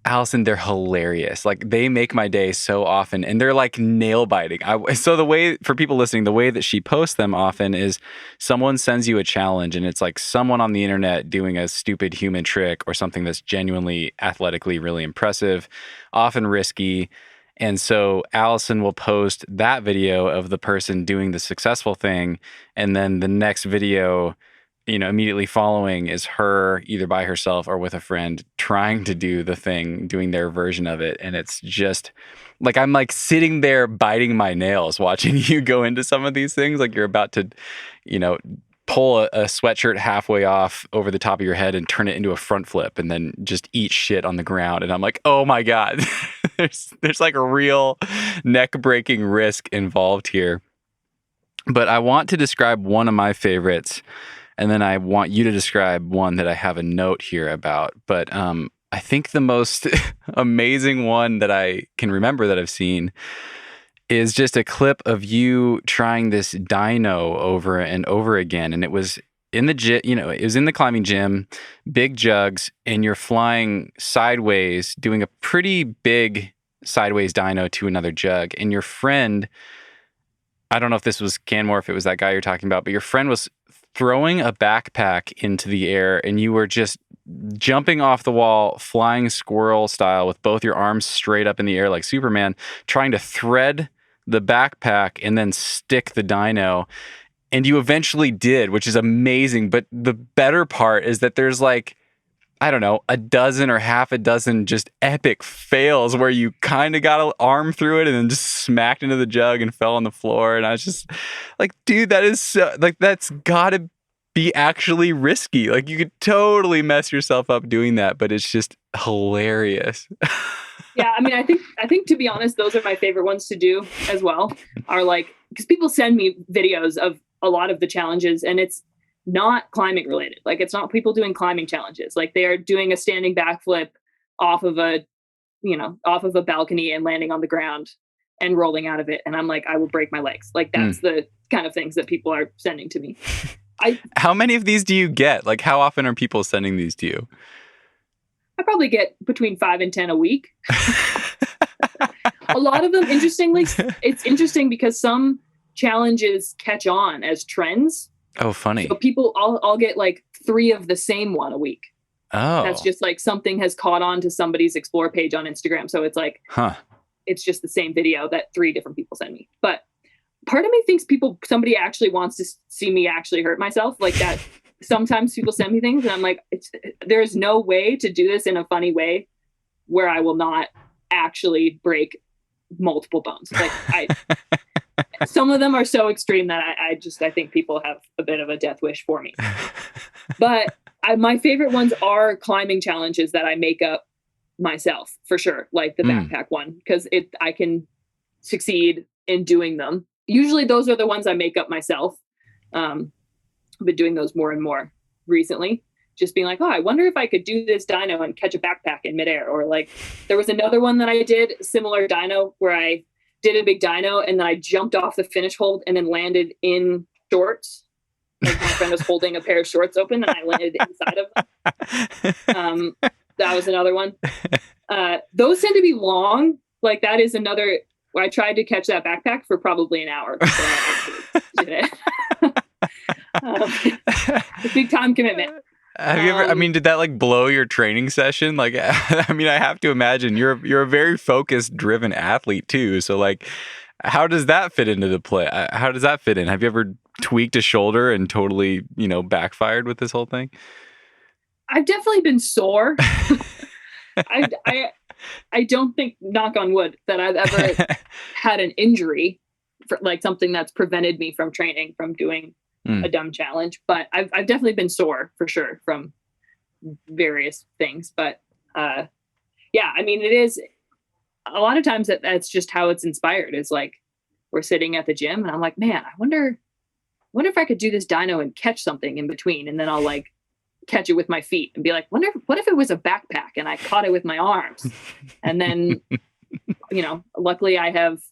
Allison, they're hilarious. Like they make my day so often and they're like nail biting. So the way, for people listening, the way that she posts them often is someone sends you a challenge and it's like someone on the internet doing a stupid human trick or something that's genuinely athletically really impressive, often risky. And so Allison will post that video of the person doing the successful thing. And then the next video, you know, immediately following is her either by herself or with a friend trying to do the thing, doing their version of it. And it's just like, I'm like sitting there biting my nails watching you go into some of these things. Like you're about to, you know, pull a sweatshirt halfway off over the top of your head and turn it into a front flip and then just eat shit on the ground. And I'm like, oh my God, there's like a real neck breaking risk involved here. But I want to describe one of my favorites. And then I want you to describe one that I have a note here about. But I think the most amazing one that I can remember that I've seen is just a clip of you trying this dyno over and over again. And it was in the gym, you know, it was in the climbing gym, big jugs, and you're flying sideways, doing a pretty big sideways dyno to another jug. And your friend, I don't know if this was Canmore, if it was that guy you're talking about, but your friend was throwing a backpack into the air and you were just jumping off the wall, flying squirrel style with both your arms straight up in the air like Superman, trying to thread the backpack and then stick the dyno. And you eventually did, which is amazing. But the better part is that there's like, I don't know, a dozen or half a dozen just epic fails where you kind of got an arm through it and then just smacked into the jug and fell on the floor. And I was just like, dude, that is so, like, that's gotta be actually risky. Like you could totally mess yourself up doing that, but it's just hilarious. Yeah. I mean, I think to be honest, those are my favorite ones to do as well, are like, because people send me videos of a lot of the challenges and it's not climbing related. Like it's not people doing climbing challenges. Like they are doing a standing backflip off of a balcony and landing on the ground and rolling out of it. And I'm like, I will break my legs. Like that's the kind of things that people are sending to me. How many of these do you get? Like how often are people sending these to you? I probably get between 5 and 10 a week. A lot of them, interestingly, it's interesting because some challenges catch on as trends. Oh, funny. So people, I'll get like 3 of the same one a week. Oh. That's just like something has caught on to somebody's explore page on Instagram. So it's like, it's just the same video that 3 different people send me. But part of me thinks somebody actually wants to see me actually hurt myself like that. Sometimes people send me things and I'm like, there's no way to do this in a funny way where I will not actually break multiple bones. Like some of them are so extreme that I think people have a bit of a death wish for me. But my favorite ones are climbing challenges that I make up myself for sure. Like the backpack one, because I can succeed in doing them. Usually those are the ones I make up myself. I've been doing those more and more recently, just being like, oh, I wonder if I could do this dyno and catch a backpack in midair. Or like there was another one that I did, similar dyno, where I did a big dyno and then I jumped off the finish hold and then landed in shorts. Like my friend was holding a pair of shorts open and I landed inside of them. That was another one. Those tend to be long. Like that is another, I tried to catch that backpack for probably an hour before I actually did it. A big time commitment. Have you ever, I mean, did that like blow your training session? Like, I mean, I have to imagine you're a very focused, driven athlete too. So like, how does that fit into the play? How does that fit in? Have you ever tweaked a shoulder and totally, backfired with this whole thing? I've definitely been sore. I don't think, knock on wood, that I've ever had an injury for like something that's prevented me from training, from doing a dumb challenge. But I've definitely been sore for sure from various things. But yeah, I mean, it is a lot of times that's just how it's inspired. Is like we're sitting at the gym and I'm like, man, I wonder if I could do this dyno and catch something in between, and then I'll like catch it with my feet and be like, what if it was a backpack and I caught it with my arms? And then, luckily I have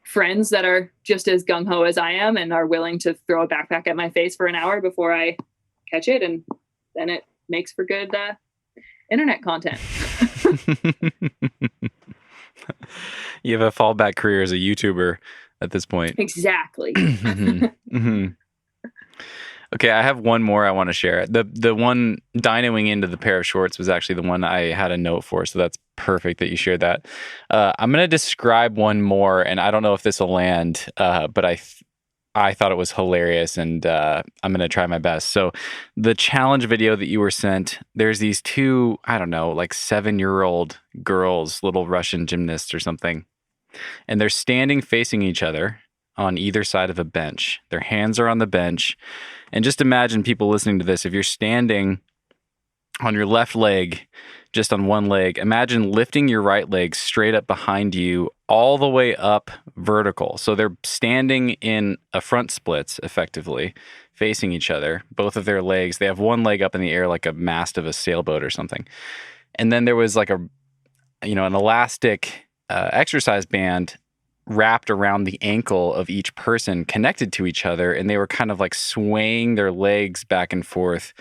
friends that are just as gung-ho as I am and are willing to throw a backpack at my face for an hour before I catch it. And then it makes for good internet content. You have a fallback career as a YouTuber at this point. Exactly. Okay, I have one more I want to share. The one dynoing into the pair of shorts was actually the one I had a note for, so that's perfect that you shared that. I'm going to describe one more, and I don't know if this will land, but I thought it was hilarious, and I'm going to try my best. So the challenge video that you were sent, there's these two, I don't know, like 7-year-old girls, little Russian gymnasts or something, and they're standing facing each other on either side of a bench. Their hands are on the bench. And just imagine people listening to this, if you're standing on your left leg, just on one leg, imagine lifting your right leg straight up behind you, all the way up vertical. So they're standing in a front splits, effectively, facing each other, both of their legs. They have one leg up in the air like a mast of a sailboat or something. And then there was like an elastic exercise band wrapped around the ankle of each person, connected to each other, and they were kind of like swaying their legs back and forth,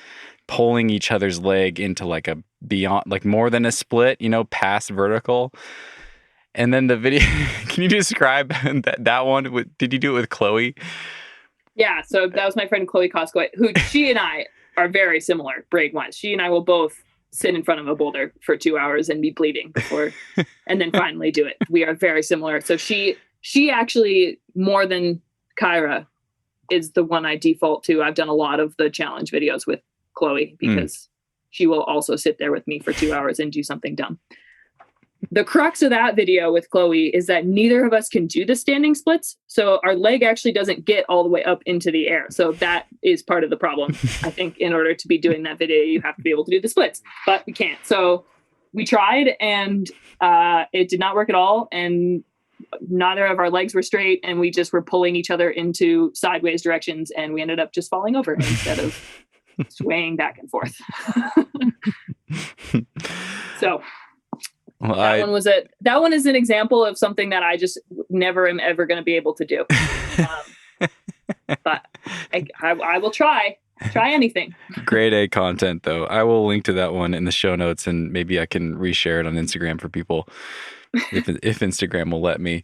pulling each other's leg into like a beyond, like more than a split, past vertical. And then the video, can you describe that one? Did you do it with Chloe? Yeah, so that was my friend Chloe Cosco, who she and I are very similar brain-wise. She and I will both sit in front of a boulder for 2 hours and be bleeding before, and then finally do it. We are very similar. So she actually, more than Kyra, is the one I default to. I've done a lot of the challenge videos with Chloe because she will also sit there with me for 2 hours and do something dumb. The crux of that video with Chloe is that neither of us can do the standing splits. So our leg actually doesn't get all the way up into the air. So that is part of the problem. I think in order to be doing that video, you have to be able to do the splits, but we can't. So we tried and it did not work at all. And neither of our legs were straight. And we just were pulling each other into sideways directions. And we ended up just falling over instead of swaying back and forth. So... Well, that one is an example of something that I just never am ever going to be able to do. But I will try anything. Grade A content though. I will link to that one in the show notes, and maybe I can reshare it on Instagram for people if Instagram will let me.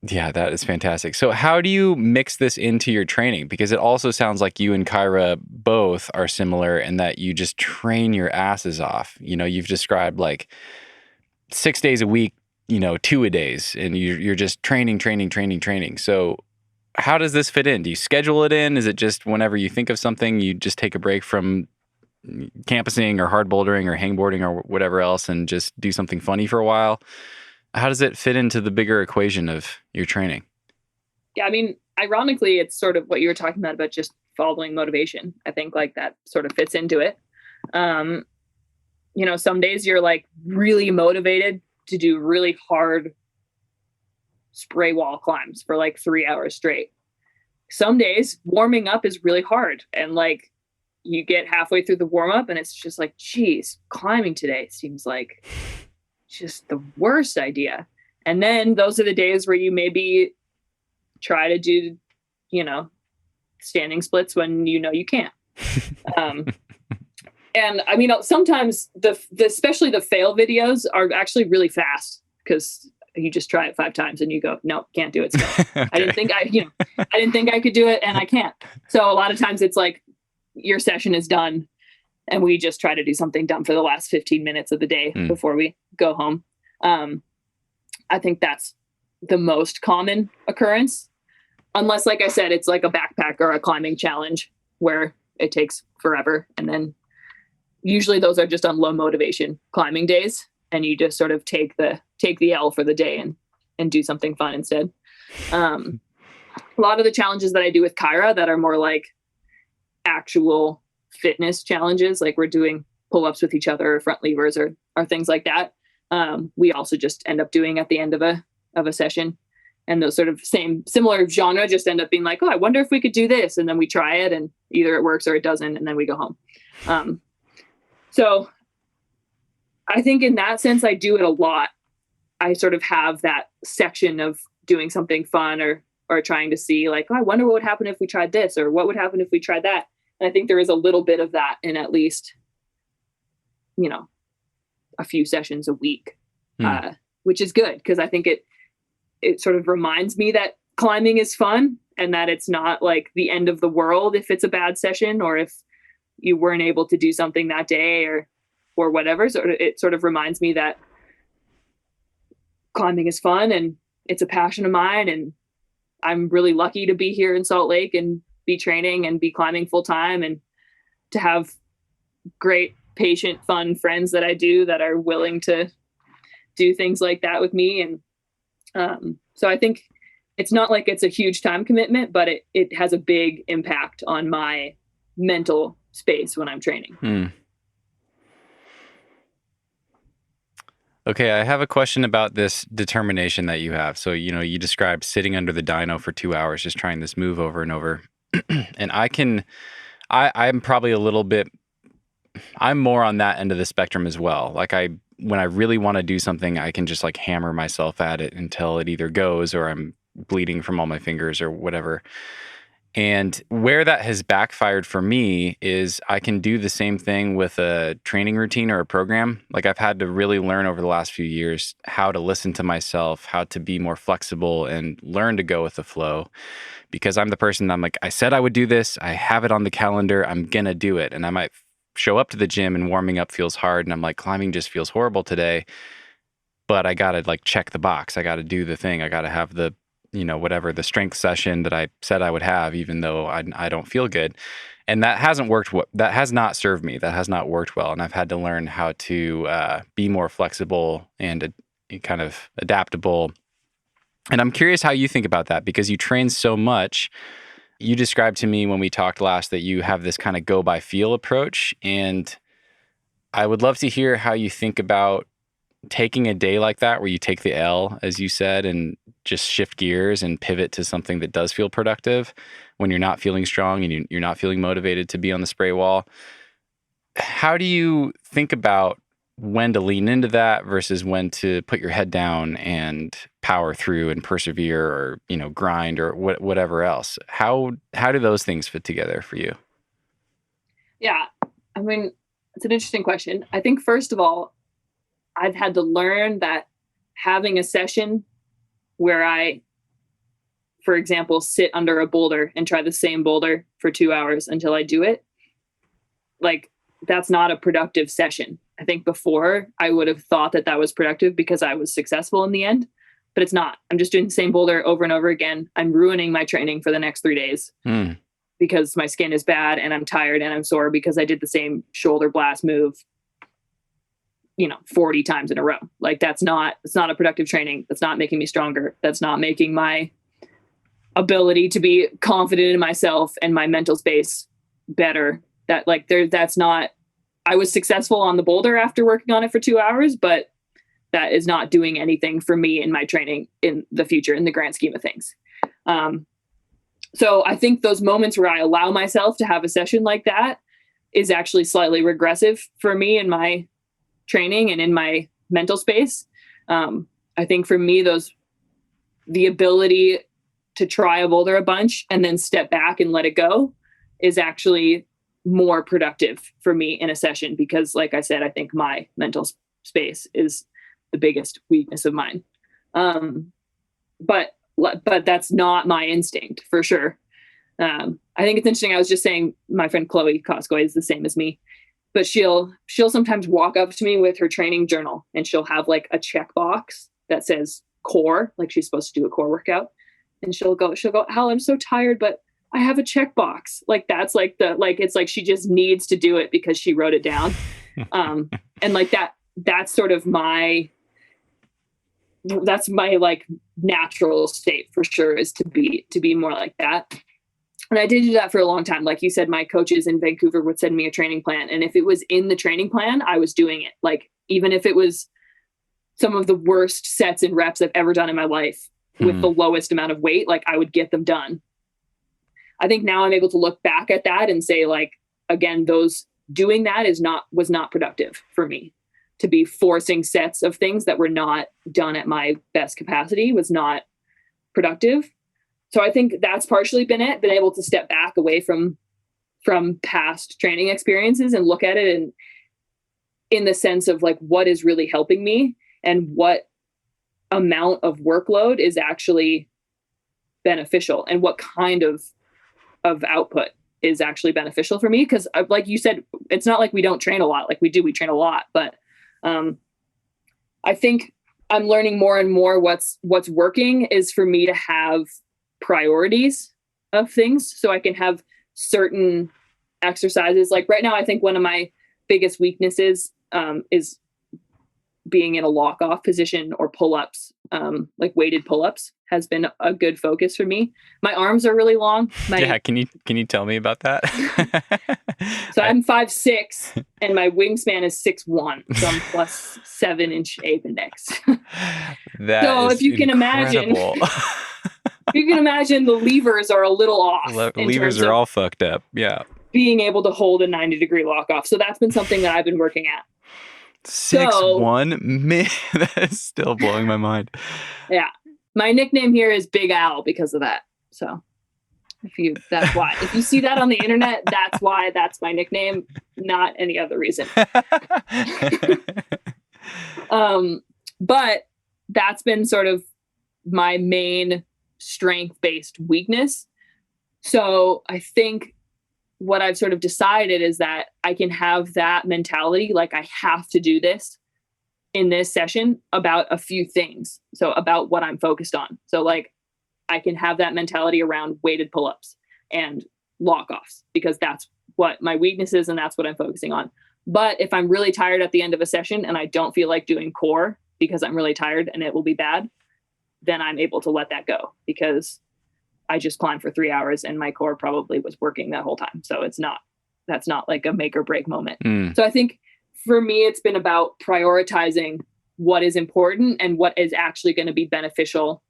Yeah, that is fantastic. So how do you mix this into your training? Because it also sounds like you and Kyra both are similar in that you just train your asses off. You've described like 6 days a week two-a-days and you're just training. So how does this fit in? Do you schedule it in? Is it just whenever you think of something, you just take a break from campusing or hard bouldering or hangboarding or whatever else and just do something funny for a while? How does it fit into the bigger equation of your training? Yeah, I mean, ironically, it's sort of what you were talking about just following motivation. I think like that sort of fits into it. Some days you're like really motivated to do really hard spray wall climbs for like 3 hours straight. Some days warming up is really hard. And like you get halfway through the warm up and it's just like, geez, climbing today seems like just the worst idea. And then those are the days where you maybe try to do, standing splits when you can't. And I mean, sometimes especially the fail videos are actually really fast because you just try it 5 times and you go, no, can't do it. Okay. I didn't think I could do it and I can't. So a lot of times it's like your session is done and we just try to do something dumb for the last 15 minutes of the day before we go home. I think that's the most common occurrence, unless, like I said, it's like a backpack or a climbing challenge where it takes forever. And then usually those are just on low motivation climbing days. And you just sort of take the L for the day and do something fun instead. A lot of the challenges that I do with Kyra that are more like actual fitness challenges, like we're doing pull-ups with each other or front levers or things like that. We also just end up doing at the end of a session, and those sort of similar genre just end up being like, oh, I wonder if we could do this. And then we try it and either it works or it doesn't. And then we go home. So I think in that sense, I do it a lot. I sort of have that section of doing something fun or trying to see like, oh, I wonder what would happen if we tried this, or what would happen if we tried that. And I think there is a little bit of that in at least, a few sessions a week, which is good because I think it sort of reminds me that climbing is fun and that it's not like the end of the world if it's a bad session or if you weren't able to do something that day or whatever. So it sort of reminds me that climbing is fun and it's a passion of mine. And I'm really lucky to be here in Salt Lake and be training and be climbing full time and to have great, patient, fun friends that I do that are willing to do things like that with me. And so I think it's not like it's a huge time commitment, but it has a big impact on my mental space when I'm training. Okay, I have a question about this determination that you have. So, you described sitting under the dyno for 2 hours, just trying this move over and over. And I'm probably I'm more on that end of the spectrum as well. Like when I really want to do something, I can just like hammer myself at it until it either goes or I'm bleeding from all my fingers or whatever. And where that has backfired for me is I can do the same thing with a training routine or a program. Like I've had to really learn over the last few years how to listen to myself, how to be more flexible and learn to go with the flow. Because I'm the person I'm like, I said I would do this. I have it on the calendar. I'm going to do it. And I might show up to the gym and warming up feels hard. And I'm like, climbing just feels horrible today. But I got to like check the box. I got to do the thing. I got to have the whatever the strength session that I said I would have, even though I don't feel good. And that hasn't worked. That has not served me. That has not worked well. And I've had to learn how to be more flexible and kind of adaptable. And I'm curious how you think about that because you train so much. You described to me when we talked last that you have this kind of go by feel approach. And I would love to hear how you think about taking a day like that where you take the L, as you said, and just shift gears and pivot to something that does feel productive when you're not feeling strong and you're not feeling motivated to be on the spray wall. How do you think about when to lean into that versus when to put your head down and power through and persevere or, grind or whatever else? How do those things fit together for you? Yeah. I mean, it's an interesting question. I think first of all, I've had to learn that having a session where I, for example, sit under a boulder and try the same boulder for 2 hours until I do it, like that's not a productive session. I think before I would have thought that that was productive because I was successful in the end, but it's not. I'm just doing the same boulder over and over again. I'm ruining my training for the next 3 days because my skin is bad and I'm tired and I'm sore because I did the same shoulder blast move, 40 times in a row. Like it's not a productive training. That's not making me stronger. That's not making my ability to be confident in myself and my mental space better. That's not, I was successful on the boulder after working on it for 2 hours, but that is not doing anything for me in my training in the future, in the grand scheme of things. So I think those moments where I allow myself to have a session like that is actually slightly regressive for me in my training and in my mental space. I think for me, the ability to try a boulder a bunch and then step back and let it go is actually more productive for me in a session because, like I said, I think my mental space is the biggest weakness of mine. But that's not my instinct for sure. I think it's interesting. I was just saying my friend Chloe Coscoy is the same as me, but she'll sometimes walk up to me with her training journal and she'll have like a checkbox that says core, like she's supposed to do a core workout. And she'll go, Al, I'm so tired, but I have a checkbox. Like that's like it's like she just needs to do it because she wrote it down. And like that's sort of that's my like natural state for sure, is to be more like that. And I did do that for a long time. Like you said, my coaches in Vancouver would send me a training plan. And if it was in the training plan, I was doing it. Like, even if it was some of the worst sets and reps I've ever done in my life with the lowest amount of weight, like I would get them done. I think now I'm able to look back at that and say, like, again, doing that was not productive for me. To be forcing sets of things that were not done at my best capacity was not productive. So I think that's partially been able to step back away from past training experiences and look at it and in the sense of like, what is really helping me and what amount of workload is actually beneficial and what kind of output is actually beneficial for me. Because like you said, it's not like we don't train a lot. Like we train a lot, but I think I'm learning more and more what's working is for me to have priorities of things so I can have certain exercises. Like right now, I think one of my biggest weaknesses is being in a lock off position or pull-ups, like weighted pull-ups has been a good focus for me. My arms are really long. Can you tell me about that? So I'm 5'6" and my wingspan is 6'1", so I'm plus 7-inch appendix. So if you can imagine, the levers are a little off. Levers are all fucked up. Yeah. Being able to hold a 90-degree lock off. So that's been something that I've been working at. 6'1", man, that is still blowing my mind. Yeah. My nickname here is Big Al because of that. So that's why. If you see that on the internet, that's why that's my nickname, not any other reason. But that's been sort of my main strength-based weakness. So I think what I've sort of decided is that I can have that mentality, like I have to do this in this session about a few things. So about what I'm focused on. So like I can have that mentality around weighted pull-ups and lock-offs because that's what my weakness is and that's what I'm focusing on. But if I'm really tired at the end of a session and I don't feel like doing core because I'm really tired and it will be bad, then I'm able to let that go because I just climbed for 3 hours and my core probably was working that whole time. So that's not like a make or break moment. So I think for me, it's been about prioritizing what is important and what is actually going to be beneficial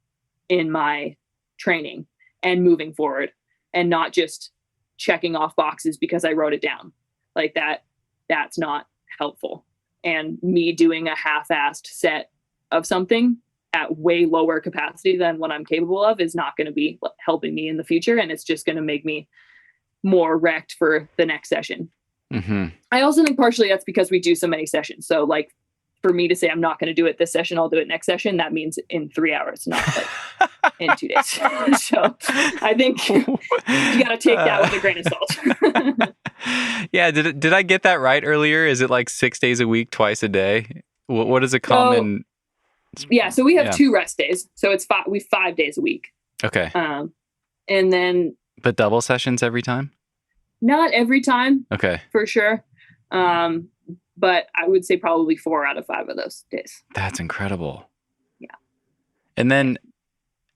in my training and moving forward and not just checking off boxes because I wrote it down like that. That's not helpful. And me doing a half-assed set of something at way lower capacity than what I'm capable of is not going to be helping me in the future. And it's just going to make me more wrecked for the next session. Mm-hmm. I also think partially that's because we do so many sessions. So like for me to say, I'm not going to do it this session, I'll do it next session. That means in 3 hours, not like in 2 days. So I think you got to take that with a grain of salt. Yeah. Did I get that right earlier? Is it like 6 days a week, twice a day? What is a common? So we have 2 rest days. So it's 5 days a week. Okay. And then. But double sessions every time? Not every time. Okay. For sure. But I would say probably 4 out of 5 of those days. That's incredible. Yeah. And then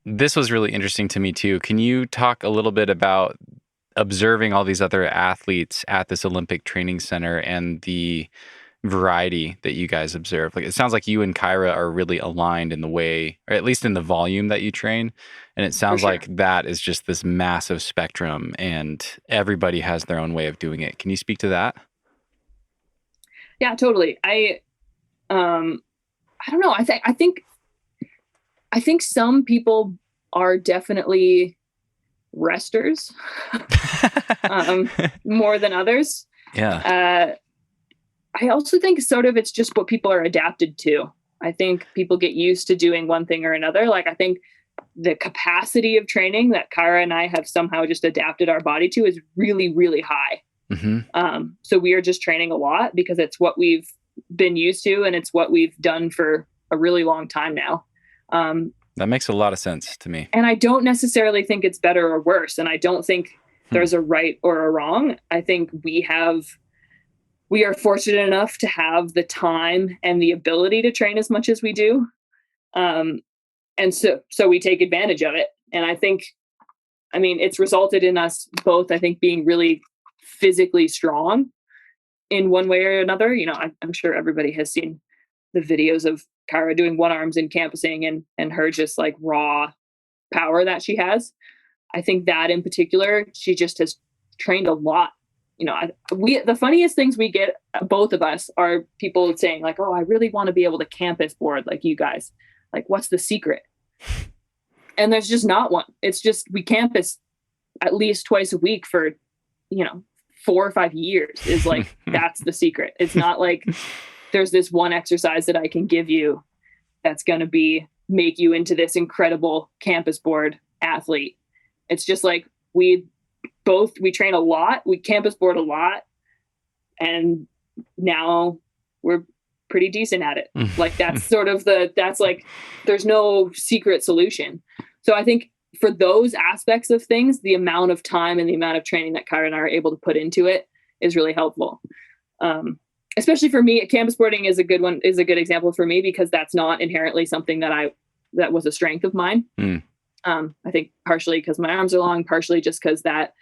this was really interesting to me too. Can you talk a little bit about observing all these other athletes at this Olympic training center and the variety that you guys observe? Like, it sounds like you and Kyra are really aligned in the way, or at least in the volume that you train. And it sounds like that is just this massive spectrum and everybody has their own way of doing it. Can you speak to that? Yeah, totally. I don't know. I think some people are definitely resters more than others. Yeah. I also think sort of it's just what people are adapted to. I think people get used to doing one thing or another. Like, I think the capacity of training that Kyra and I have somehow just adapted our body to is really, really high. Mm-hmm. So we are just training a lot because it's what we've been used to and it's what we've done for a really long time now. That makes a lot of sense to me. And I don't necessarily think it's better or worse. And I don't think there's a right or a wrong. I think we are fortunate enough to have the time and the ability to train as much as we do. And so we take advantage of it. And I think, it's resulted in us both, I think, being really physically strong in one way or another. I'm sure everybody has seen the videos of Kyra doing one arms in campusing and her just like raw power that she has. I think that in particular, she just has trained a lot. The funniest things we get, both of us, are people saying like, "Oh, I really want to be able to campus board like you guys. Like, what's the secret?" And there's just not one. It's just we campus at least twice a week for, 4 or 5 years is like, that's the secret. It's not like there's this one exercise that I can give you that's going to make you into this incredible campus board athlete. It's just like we train a lot, we campus board a lot, and now we're pretty decent at it. Like, that's sort of there's no secret solution. So I think for those aspects of things, the amount of time and the amount of training that Kyra and I are able to put into it is really helpful. Especially for me, campus boarding is a good example for me because that's not inherently something that was a strength of mine. I think partially because my arms are long, partially just because that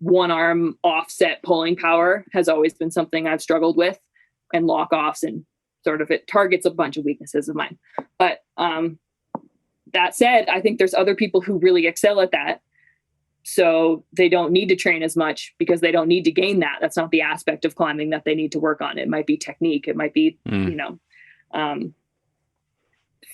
one arm offset pulling power has always been something I've struggled with, and lock offs, and sort of it targets a bunch of weaknesses of mine. But that said, I think there's other people who really excel at that. So they don't need to train as much because they don't need to gain that. That's not the aspect of climbing that they need to work on. It might be technique. It might be,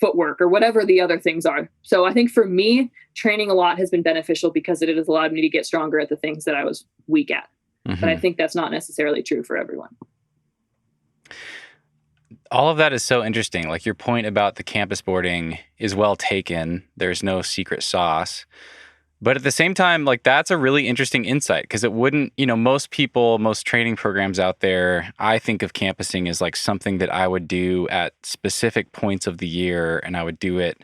footwork or whatever the other things are. So I think for me, training a lot has been beneficial because it has allowed me to get stronger at the things that I was weak at. But I think that's not necessarily true for everyone. All of that is so interesting. Like, your point about the campus boarding is well taken. There's no secret sauce. But at the same time, like, that's a really interesting insight because it wouldn't, most training programs out there, I think of campusing as like something that I would do at specific points of the year, and I would do it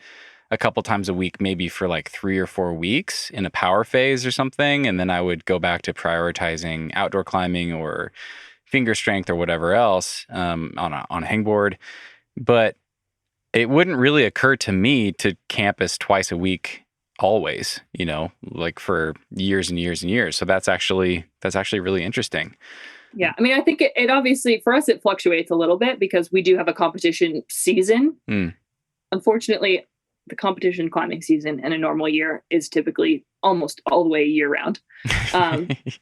a couple times a week, maybe for like 3 or 4 weeks in a power phase or something. And then I would go back to prioritizing outdoor climbing or finger strength or whatever else on a hangboard. But it wouldn't really occur to me to campus twice a week always, like for years and years and years. So that's actually really interesting. Yeah. I think it obviously for us, it fluctuates a little bit because we do have a competition season. Unfortunately, the competition climbing season in a normal year is typically almost all the way year round.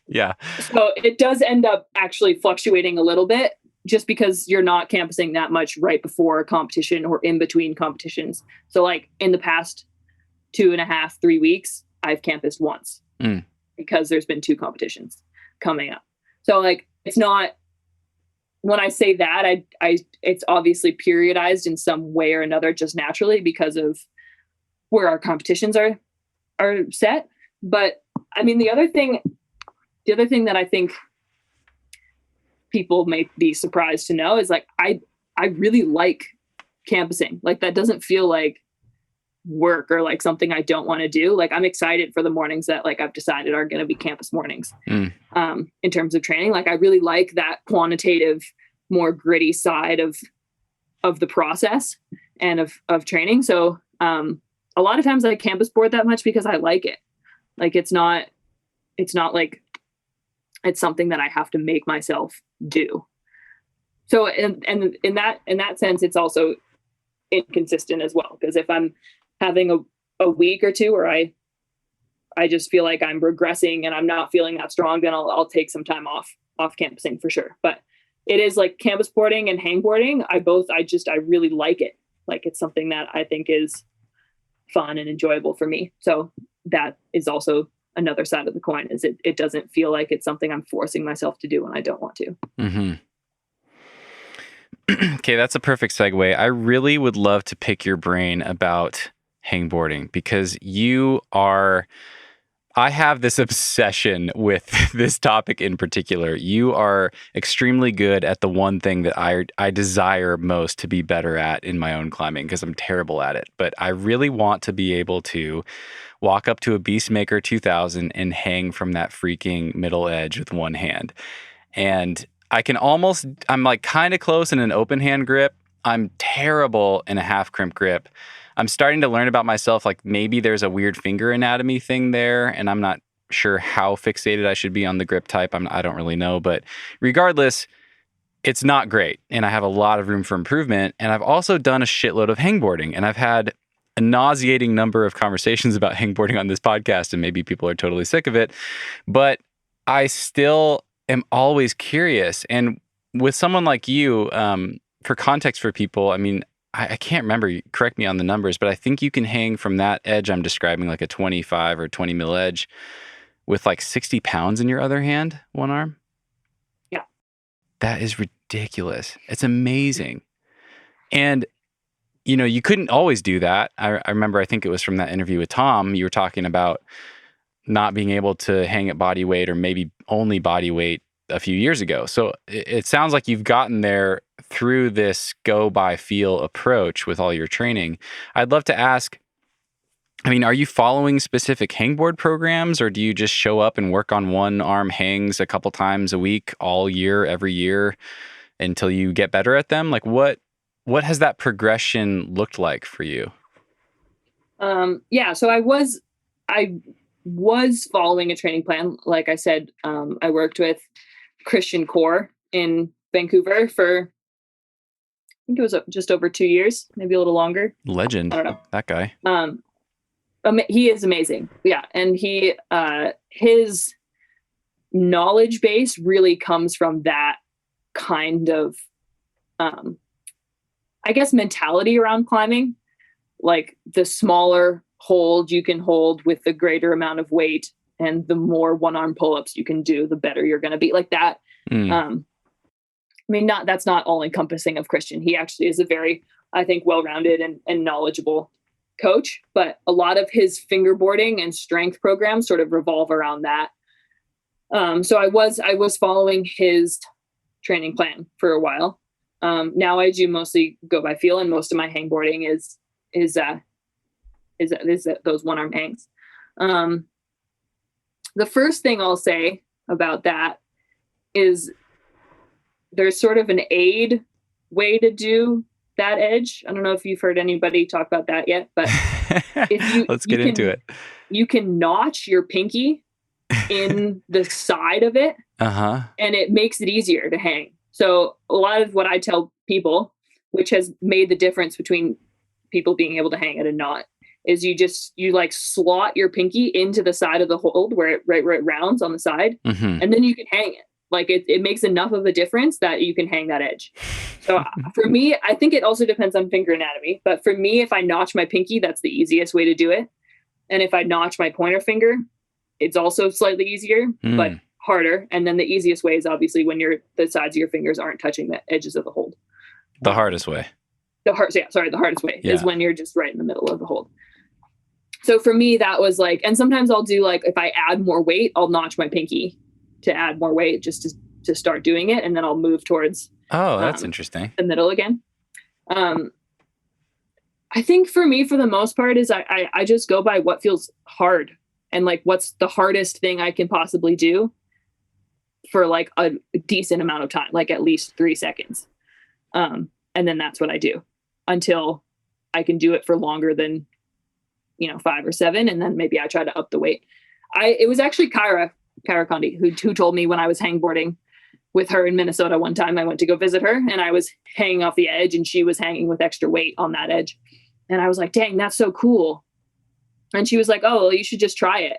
Yeah. So it does end up actually fluctuating a little bit just because you're not campusing that much right before a competition or in between competitions. So like in the past 2.5, 3 weeks, I've campused once because there's been 2 competitions coming up. So like, it's not, when I say that, it's obviously periodized in some way or another, just naturally because of where our competitions are set. But I mean, the other thing that I think people may be surprised to know is like, I really like campusing. Like that doesn't feel like work or like something I don't want to do. Like I'm excited for the mornings that like I've decided are going to be campus mornings. In terms of training. Like I really like that quantitative, more gritty side of the process and of training. So a lot of times I campus board that much because I like it. Like it's not like it's something that I have to make myself do. So and in that sense, it's also inconsistent as well. Because if I'm having a week or two where I just feel like I'm regressing and I'm not feeling that strong, then I'll take some time off campusing for sure. But it is like campus boarding and hangboarding. I really like it. Like it's something that I think is fun and enjoyable for me. So that is also another side of the coin, is it doesn't feel like it's something I'm forcing myself to do when I don't want to. Mm-hmm. Okay, that's a perfect segue. I really would love to pick your brain about hangboarding because I have this obsession with this topic in particular. You are extremely good at the one thing that I desire most to be better at in my own climbing because I'm terrible at it. But I really want to be able to walk up to a Beastmaker 2000 and hang from that freaking middle edge with one hand. And I'm like kind of close in an open hand grip. I'm terrible in a half crimp grip. I'm starting to learn about myself, like maybe there's a weird finger anatomy thing there, and I'm not sure how fixated I should be on the grip type. I don't really know, but regardless, it's not great, and I have a lot of room for improvement, and I've also done a shitload of hangboarding, and I've had a nauseating number of conversations about hangboarding on this podcast, and maybe people are totally sick of it, but I still am always curious, and with someone like you, for context for people, I mean, I can't remember, correct me on the numbers, but I think you can hang from that edge I'm describing, like a 25 or 20 mil edge, with like 60 pounds in your other hand, one arm. Yeah. That is ridiculous. It's amazing. And, you know, you couldn't always do that. I remember, I think it was from that interview with Tom, you were talking about not being able to hang at body weight or maybe only body weight a few years ago. So it sounds like you've gotten there through this go by feel approach with all your training. I'd love to ask, I mean, are you following specific hangboard programs, or do you just show up and work on one arm hangs a couple times a week all year, every year until you get better at them? Like what has that progression looked like for you? So I was following a training plan. Like I said, I worked with Christian Core in Vancouver for, I think it was just over 2 years, maybe a little longer. Legend. I don't know. That guy. He is amazing. Yeah. And his knowledge base really comes from that kind of, I guess, mentality around climbing. Like the smaller hold you can hold with the greater amount of weight, and the more one arm pull-ups you can do, the better you're going to be. Like that. I mean, that's not all encompassing of Christian. He actually is a very, I think, well-rounded and knowledgeable coach, but a lot of his fingerboarding and strength programs sort of revolve around that. So I was following his training plan for a while. Now I do mostly go by feel, and most of my hangboarding is those one arm hangs. The first thing I'll say about that is there's sort of an aid way to do that edge. I don't know if you've heard anybody talk about that yet, but let's get into it. You can notch your pinky in the side of it, and it makes it easier to hang. So a lot of what I tell people, which has made the difference between people being able to hang it and not, is you like slot your pinky into the side of the hold where it rounds on the side, and then you can hang it. Like it makes enough of a difference that you can hang that edge. So for me, I think it also depends on finger anatomy, but for me, if I notch my pinky, that's the easiest way to do it. And if I notch my pointer finger, it's also slightly easier, but harder. And then the easiest way is obviously when the sides of your fingers aren't touching the edges of the hold. The hardest way. The hardest way is when you're just right in the middle of the hold. So for me, that was like, and sometimes I'll do like, if I add more weight, I'll notch my pinky to add more weight just to start doing it. And then I'll move towards that's interesting. the middle again. I think for me, for the most part, is I just go by what feels hard and like what's the hardest thing I can possibly do for like a decent amount of time, like at least 3 seconds. And then that's what I do until I can do it for longer than, 5 or 7. And then maybe I try to up the weight. It was actually Kyra Condie who told me when I was hangboarding with her in Minnesota one time. I went to go visit her and I was hanging off the edge and she was hanging with extra weight on that edge. And I was like, dang, that's so cool. And she was like, oh, well, you should just try it.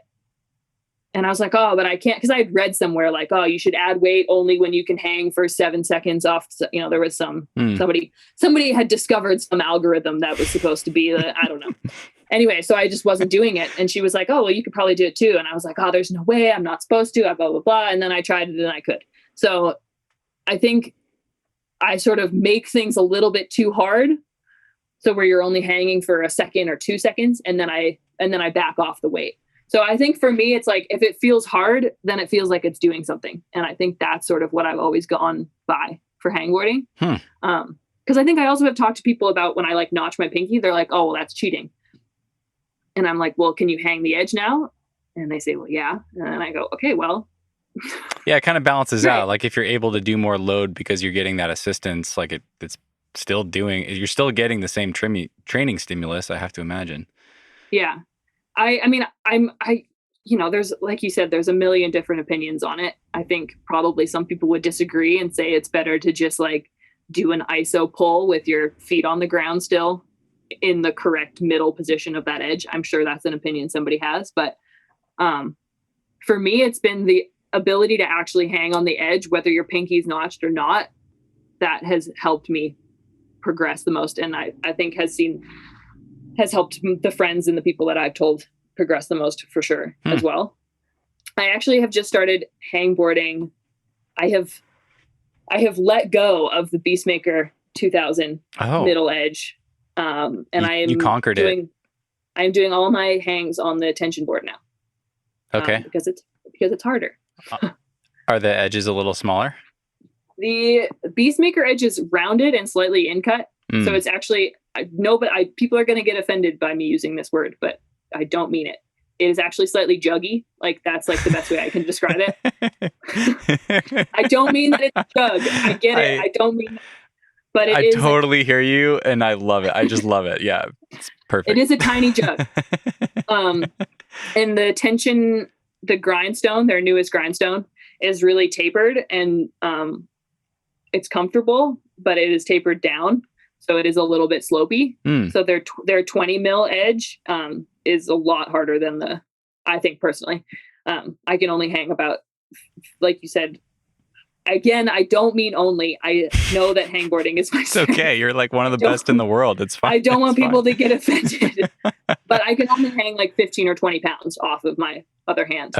And I was like, oh, but I can't, because I had read somewhere like, oh, you should add weight only when you can hang for 7 seconds off. There was somebody had discovered some algorithm that was supposed to be I don't know. Anyway, so I just wasn't doing it. And she was like, oh, well, you could probably do it too. And I was like, oh, there's no way, I'm not supposed to, blah, blah, blah. And then I tried it and I could. So I think I sort of make things a little bit too hard. So where you're only hanging for a second or 2 seconds, and then I back off the weight. So I think for me, it's like, if it feels hard, then it feels like it's doing something. And I think that's sort of what I've always gone by for hangboarding. Because I think I also have talked to people about when I like notch my pinky, they're like, oh, well, that's cheating. And I'm like, well, can you hang the edge now? And they say, well, yeah. And I go, okay, well. Yeah, it kind of balances right. out. Like if you're able to do more load because you're getting that assistance, like it's still you're still getting the same training stimulus, I have to imagine. Yeah. I mean, there's, like you said, there's a million different opinions on it. I think probably some people would disagree and say it's better to just like do an iso pull with your feet on the ground still in the correct middle position of that edge. I'm sure that's an opinion somebody has, but for me, it's been the ability to actually hang on the edge, whether your pinky's notched or not, that has helped me progress the most. And I think has helped the friends and the people that I've told progress the most for sure as well. I actually have just started hangboarding. I have let go of the Beastmaker 2000 middle edge. And you conquered it. I'm doing all my hangs on the tension board now. Okay. Because it's harder. Are the edges a little smaller? The Beastmaker edge is rounded and slightly in cut. So it's actually, people are going to get offended by me using this word, but I don't mean it. It is actually slightly juggy. Like that's like the best way I can describe it. I don't mean that it's jug. I get it. I don't mean that. But I totally hear you and I love it. I just love it. Yeah. It's perfect. It is a tiny jug. And the tension, the grindstone, their newest grindstone, is really tapered and it's comfortable, but it is tapered down. So it is a little bit slopey. So their 20 mil edge is a lot harder than I think personally. I can only hang about, like you said, again, I don't mean only. I know that hangboarding is my It's okay. You're like one of the best in the world. It's fine. I don't want people to get offended. But I can only hang like 15 or 20 pounds off of my other hand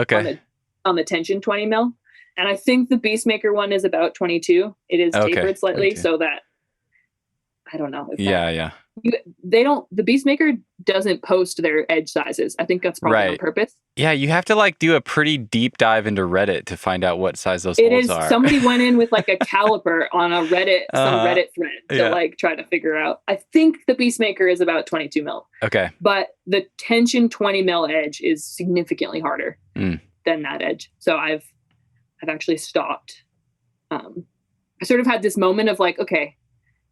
on the tension 20 mil. And I think the Beastmaker one is about 22. It is tapered slightly 22. So that I don't know. The Beastmaker doesn't post their edge sizes. I think that's probably on purpose. Yeah, you have to like do a pretty deep dive into Reddit to find out what size those holes are. Somebody went in with like a caliper on a Reddit thread to like try to figure out. I think the Beastmaker is about 22 mil. Okay. But the tension 20 mil edge is significantly harder than that edge. So I've actually stopped. I sort of had this moment of like, okay,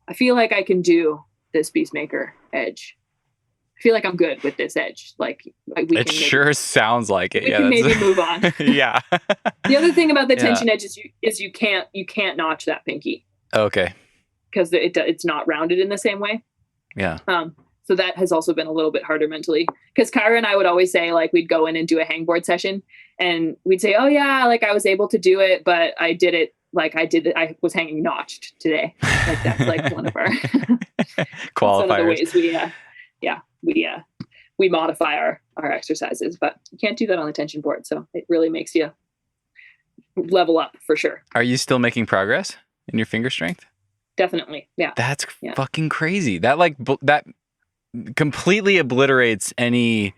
I feel like I can do this Beastmaker edge. I feel like I'm good with this edge. It sure sounds like it. We can maybe move on. Yeah. The other thing about the tension edge is you can't notch that pinky. Okay. Because it's not rounded in the same way. Yeah. So that has also been a little bit harder mentally. Because Kyra and I would always say like we'd go in and do a hangboard session, and we'd say, oh yeah, like I was able to do it, but I did it. I was hanging notched today. Like that's like one of our qualifiers. One of the ways we modify our exercises, but you can't do that on the tension board. So it really makes you level up for sure. Are you still making progress in your finger strength? Definitely. Yeah. That's fucking crazy. That completely obliterates any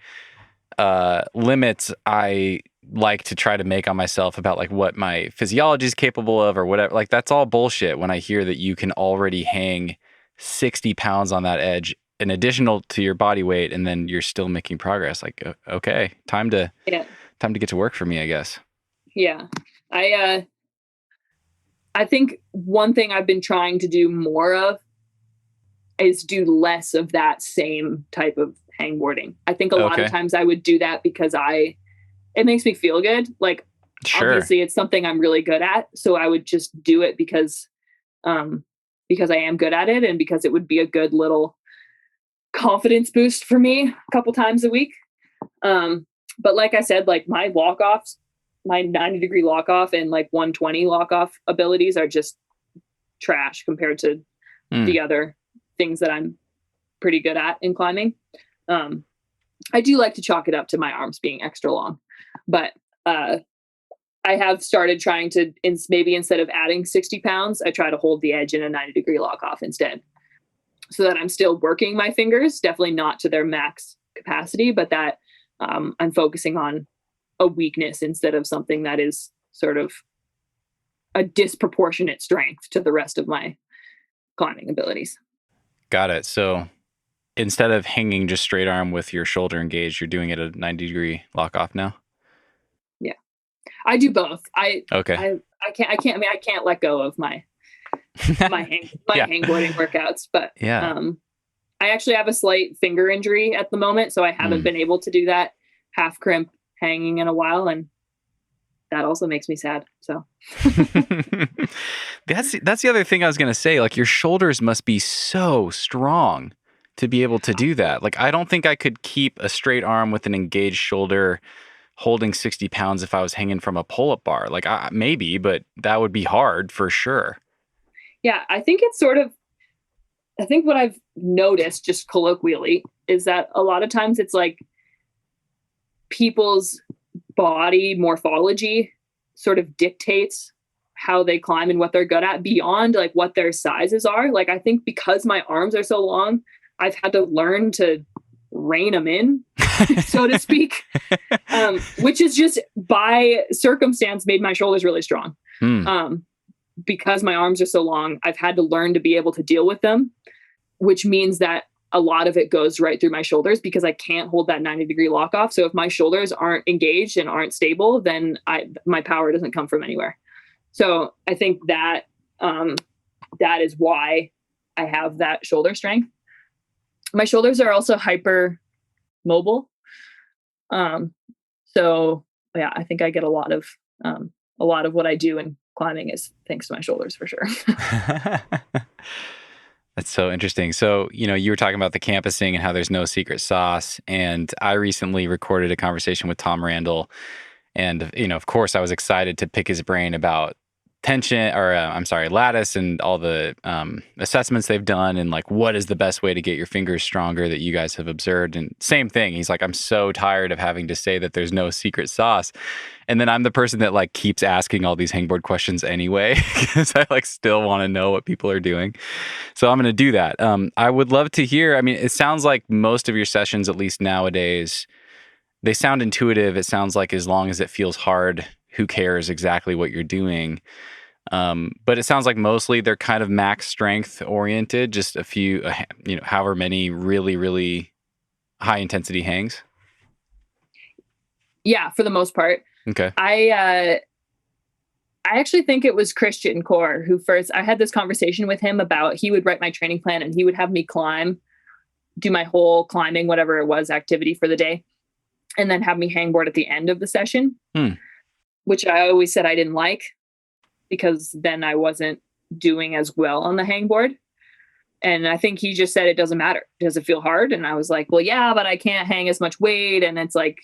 limits I like to try to make on myself about like what my physiology is capable of or whatever. Like that's all bullshit when I hear that you can already hang 60 pounds on that edge in additional to your body weight, and then you're still making progress. Like, okay, time to get to work for me, I guess. Yeah. I think one thing I've been trying to do more of is do less of that same type of hangboarding. I think a lot of times I would do that because it makes me feel good. Like, obviously it's something I'm really good at. So I would just do it because I am good at it and because it would be a good little confidence boost for me a couple times a week. But like I said, like my lock-offs, my 90-degree lock-off and like 120 lock-off abilities are just trash compared to the other things that I'm pretty good at in climbing. I do like to chalk it up to my arms being extra long, but I have started trying to, maybe instead of adding 60 pounds, I try to hold the edge in a 90-degree lock-off instead, so that I'm still working my fingers, definitely not to their max capacity, but that I'm focusing on a weakness instead of something that is sort of a disproportionate strength to the rest of my climbing abilities. Got it. So instead of hanging just straight arm with your shoulder engaged, you're doing it at a 90-degree lock off now? Yeah. I do both. I can't let go of my hangboarding workouts, but I actually have a slight finger injury at the moment, so I haven't been able to do that half crimp hanging in a while, and that also makes me sad. So that's the other thing I was going to say. Like, your shoulders must be so strong to be able to do that. Like, I don't think I could keep a straight arm with an engaged shoulder holding 60 pounds if I was hanging from a pull-up bar. Like, maybe, but that would be hard for sure. Yeah, I think what I've noticed just colloquially is that a lot of times it's like people's body morphology sort of dictates how they climb and what they're good at beyond like what their sizes are. Like, I think because my arms are so long, I've had to learn to rein them in, so to speak, which is just by circumstance made my shoulders really strong. Because my arms are so long, I've had to learn to be able to deal with them, which means that a lot of it goes right through my shoulders because I can't hold that 90-degree lock off. So if my shoulders aren't engaged and aren't stable, then my power doesn't come from anywhere. So I think that that is why I have that shoulder strength. My shoulders are also hyper mobile. So yeah, I think I get a lot of what I do in climbing is thanks to my shoulders for sure. That's so interesting. So, you were talking about the campusing and how there's no secret sauce. And I recently recorded a conversation with Tom Randall. And, of course, I was excited to pick his brain about lattice and all the assessments they've done and like what is the best way to get your fingers stronger that you guys have observed. And same thing. He's like, I'm so tired of having to say that there's no secret sauce. And then I'm the person that like keeps asking all these hangboard questions anyway, because I like still want to know what people are doing. So I'm going to do that. I would love to hear, I mean, it sounds like most of your sessions, at least nowadays, they sound intuitive. It sounds like as long as it feels hard, who cares exactly what you're doing? But it sounds like mostly they're kind of max strength oriented, just a few, however many really, really high intensity hangs. Yeah, for the most part. Okay. I actually think it was Christian Core who first, I had this conversation with him about, he would write my training plan and he would have me do my whole climbing, whatever it was, activity for the day, and then have me hangboard at the end of the session, which I always said I didn't like because then I wasn't doing as well on the hangboard. And I think he just said, it doesn't matter. Does it feel hard? And I was like, well, yeah, but I can't hang as much weight. And it's like,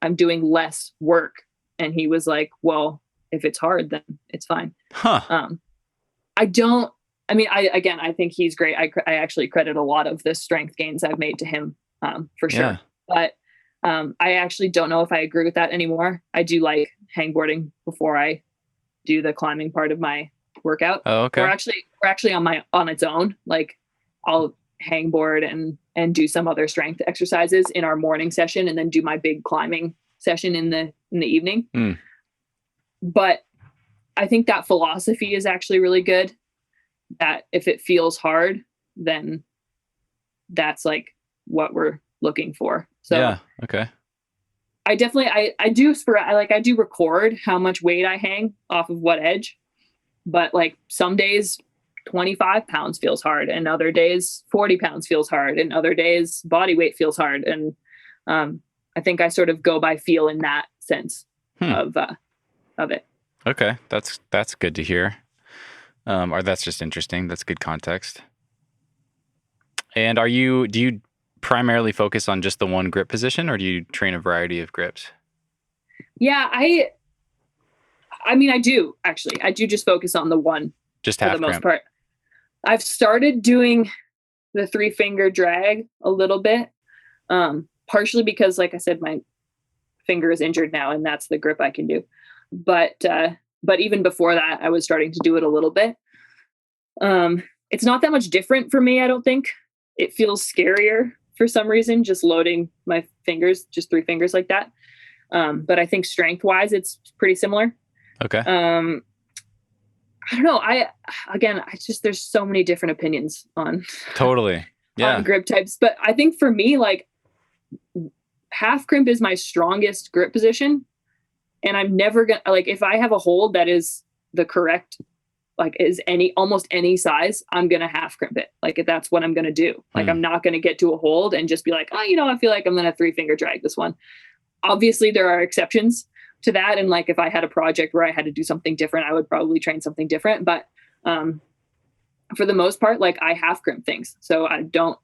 I'm doing less work. And he was like, well, if it's hard, then it's fine. I think he's great. I actually credit a lot of the strength gains I've made to him, for sure. Yeah. But I actually don't know if I agree with that anymore. I do like hangboarding before I do the climbing part of my workout. Oh, okay. We're actually on its own. Like, I'll hangboard and and do some other strength exercises in our morning session, and then do my big climbing session in the evening. But I think that philosophy is actually really good, that if it feels hard, then that's like what we're looking for. So yeah. Okay. I definitely, I do record how much weight I hang off of what edge, but like some days 25 pounds feels hard, and other days 40 pounds feels hard, and other days body weight feels hard. And I think I sort of go by feel in that sense of it. Okay. That's good to hear. Or that's just interesting. That's good context. And do you primarily focus on just the one grip position, or do you train a variety of grips? Yeah, I mean, I do actually. I do just focus on the one, just for half the most crimp. part. I've started doing the 3-finger drag a little bit, partially because, like I said, my finger is injured now, and that's the grip I can do. But even before that, I was starting to do it a little bit. It's not that much different for me, I don't think. It feels scarier for some reason, just loading my fingers, just 3 fingers like that. But I think strength-wise, it's pretty similar. Okay. I don't know. There's so many different opinions on Totally. Yeah. on grip types. But I think for me, like, half crimp is my strongest grip position. And I'm never gonna, like, if I have a hold that is the correct, like, is almost any size, I'm gonna half crimp it. Like, if that's what I'm gonna do. Like, I'm not gonna get to a hold and just be like, oh, I feel like I'm gonna 3-finger drag this one. Obviously there are exceptions to that. And like, if I had a project where I had to do something different, I would probably train something different. But for the most part, like, I half crimp things. So I don't,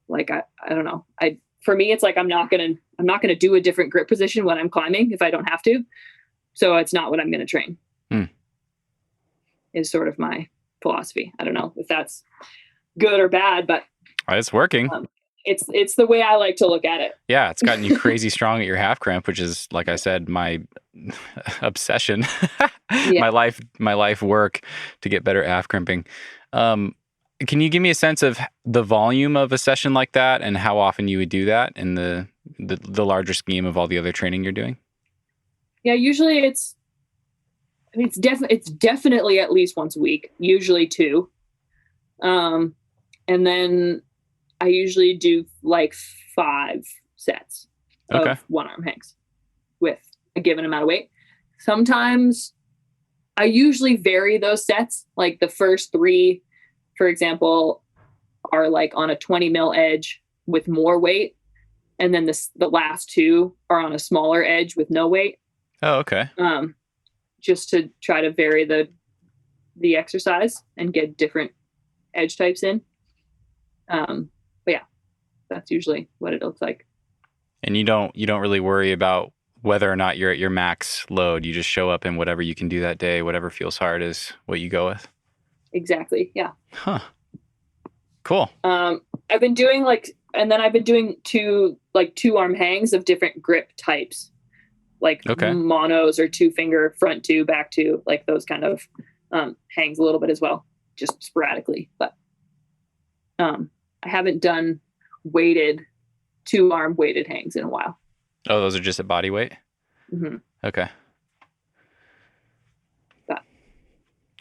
like, I don't know. For me, it's like, I'm not going to do a different grip position when I'm climbing if I don't have to. So it's not what I'm going to train is sort of my philosophy. I don't know if that's good or bad, but it's working. It's the way I like to look at it. Yeah. It's gotten you crazy strong at your half crimp, which is, like I said, my obsession, my life work to get better at half crimping. Can you give me a sense of the volume of a session like that and how often you would do that in the larger scheme of all the other training you're doing? Yeah, usually it's definitely at least once a week, usually 2. And then I usually do like 5 sets of 1-arm hangs with a given amount of weight. Sometimes I usually vary those sets. Like the first 3, for example, are like on a 20 mil edge with more weight. And then the last 2 are on a smaller edge with no weight. Oh, okay. Just to try to vary the exercise and get different edge types in. But yeah, that's usually what it looks like. And you don't really worry about whether or not you're at your max load. You just show up and whatever you can do that day, whatever feels hard is what you go with. Exactly. Yeah. Huh. Cool. I've been doing I've been doing 2-arm hangs of different grip types, like monos or 2-finger front 2, back 2, like those kind of hangs a little bit as well, just sporadically. But I haven't done 2-arm weighted hangs in a while. Oh, those are just at body weight? Mm-hmm. Okay.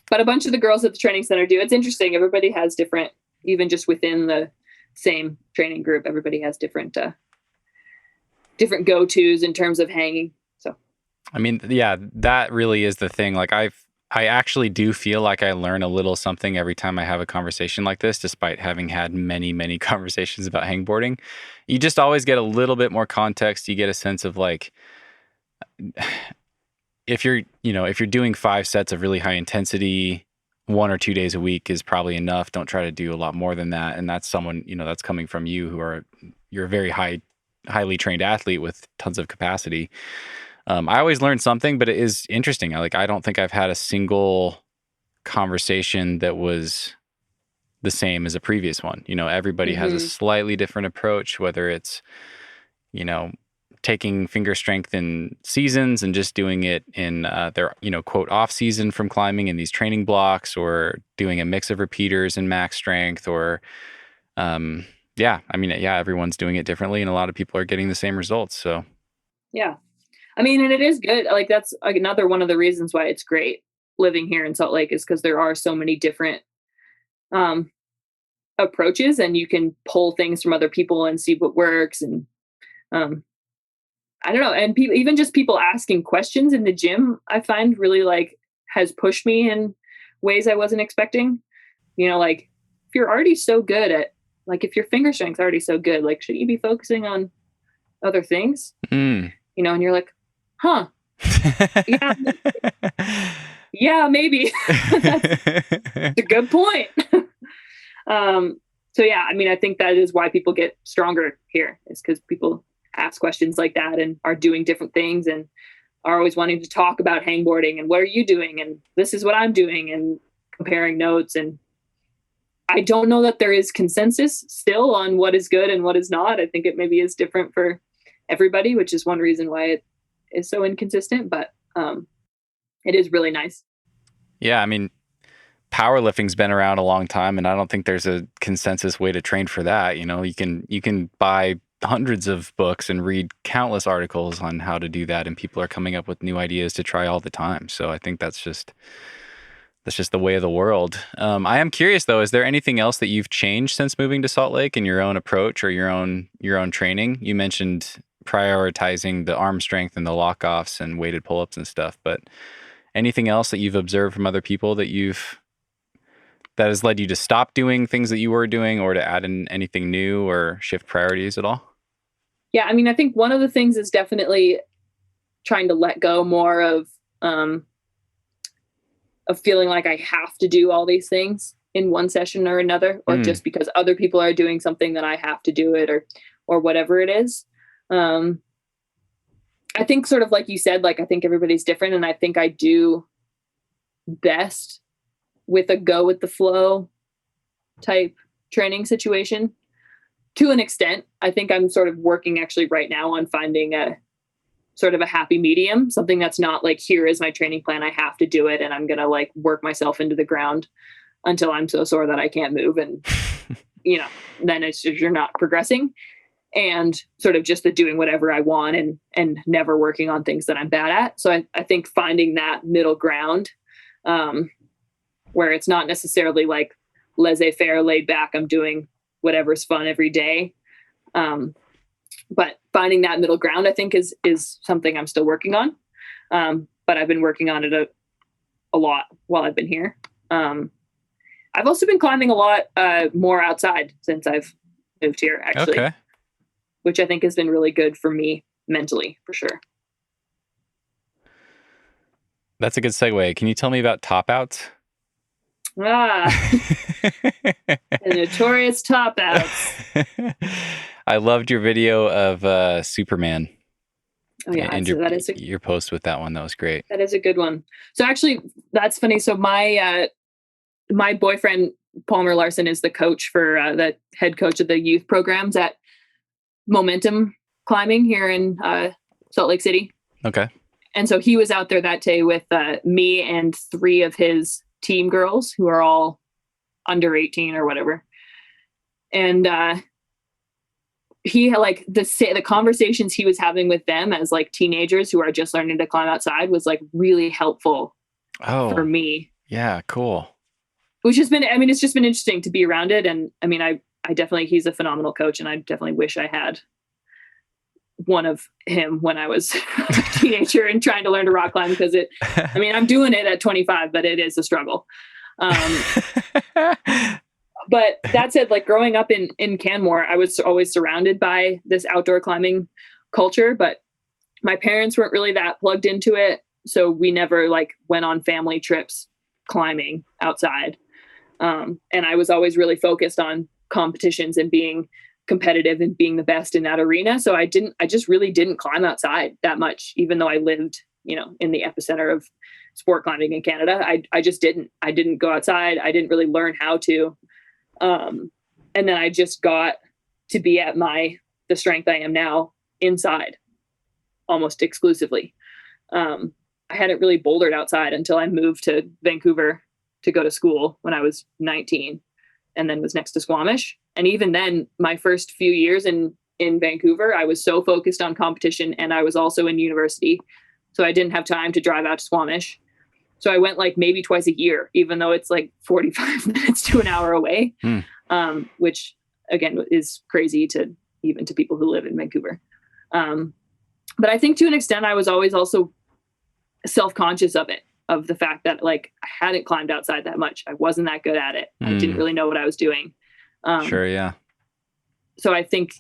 But a bunch of the girls at the training center do. It's interesting. Everybody has different, even just within the same training group, everybody has different go-tos in terms of hanging. So, I mean, yeah, that really is the thing. Like I actually do feel like I learn a little something every time I have a conversation like this, despite having had many, many conversations about hangboarding. You just always get a little bit more context. You get a sense of like, if you're doing 5 sets of really high intensity, 1 or 2 days a week is probably enough. Don't try to do a lot more than that. And that's someone, that's coming from you're a very highly trained athlete with tons of capacity. I always learn something, but it is interesting. I don't think I've had a single conversation that was the same as a previous one. Everybody has a slightly different approach, whether it's, taking finger strength in seasons and just doing it in their, quote, off season from climbing in these training blocks, or doing a mix of repeaters and max strength, or Yeah. I mean, yeah, everyone's doing it differently and a lot of people are getting the same results. So Yeah. I mean, and it is good. Like that's another one of the reasons why it's great living here in Salt Lake is because there are so many different um, approaches, and you can pull things from other people and see what works. And um, I don't know. And people, even just people asking questions in the gym, I find really like has pushed me in ways I wasn't expecting. You know, like if you're already so good at, like, if your finger strength's already so good, like, should you be focusing on other things? You know, and you're like, huh, yeah, yeah, maybe. That's a good point. So yeah, I mean, I think that is why people get stronger here, is because people ask questions like that and are doing different things and are always wanting to talk about hangboarding and what are you doing and this is what I'm doing and comparing notes. And I don't know that there is consensus still on what is good and what is not. I think it maybe is different for everybody, which is one reason why it is so inconsistent, but it is really nice. Yeah, I mean, powerlifting's been around a long time, and I don't think there's a consensus way to train for that. You know, you can buy hundreds of books and read countless articles on how to do that, and people are coming up with new ideas to try all the time. So I think that's just the way of the world. I am curious though, is there anything else that you've changed since moving to Salt Lake in your own approach or your own training? You mentioned prioritizing the arm strength and the lock-offs and weighted pull-ups and stuff, but anything else that you've observed from other people that has led you to stop doing things that you were doing or to add in anything new or shift priorities at all? Yeah, I mean, I think one of the things is definitely trying to let go more of feeling like I have to do all these things in one session or another, or just because other people are doing something that I have to do it, or whatever it is. I think sort of like you said, like, I think everybody's different, and I think I do best with a go with the flow type training situation to an extent. I think I'm sort of working actually right now on finding a sort of a happy medium, something that's not like, here is my training plan, I have to do it, and I'm going to like work myself into the ground until I'm so sore that I can't move. And, you know, then it's just, you're not progressing, and sort of just the doing whatever I want and never working on things that I'm bad at. So I think finding that middle ground, where it's not necessarily like laissez-faire, laid back, I'm doing whatever's fun every day. But finding that middle ground, I think is something I'm still working on. But I've been working on it a lot while I've been here. I've also been climbing a lot more outside since I've moved here, actually. Okay. Which I think has been really good for me mentally, for sure. That's a good segue. Can you tell me about Topouts? The notorious Topouts. I loved your video of Superman. Oh yeah, and your post with that one. That was great. That is a good one. So actually, that's funny. So my boyfriend Palmer Larson is the coach for the head coach of the youth programs at Momentum Climbing here in Salt Lake City. Okay. And so he was out there that day with me and 3 of his team girls who are all under 18 or whatever. And he had like the conversations he was having with them as like teenagers who are just learning to climb outside was like really helpful for me. Yeah, cool. Which has been, I mean, it's just been interesting to be around it. And I mean, I definitely, he's a phenomenal coach, and I definitely wish I had one of him when I was a teenager and trying to learn to rock climb, because I mean, I'm doing it at 25, but it is a struggle. But that said, like growing up in Canmore, I was always surrounded by this outdoor climbing culture, but my parents weren't really that plugged into it. So we never like went on family trips climbing outside. And I was always really focused on competitions and being competitive and being the best in that arena. So I just really didn't climb outside that much, even though I lived, you know, in the epicenter of sport climbing in Canada. I just didn't go outside. I didn't really learn how to. And then I just got to be at the strength I am now inside almost exclusively. I hadn't really bouldered outside until I moved to Vancouver to go to school when I was 19, and then was next to Squamish. And even then, my first few years in Vancouver, I was so focused on competition, and I was also in university. So I didn't have time to drive out to Squamish. So I went like maybe twice a year, even though it's like 45 minutes to an hour away, which again is crazy to people who live in Vancouver. But I think to an extent, I was always also self-conscious of the fact that like I hadn't climbed outside that much. I wasn't that good at it. I didn't really know what I was doing. Sure. Yeah. So I think,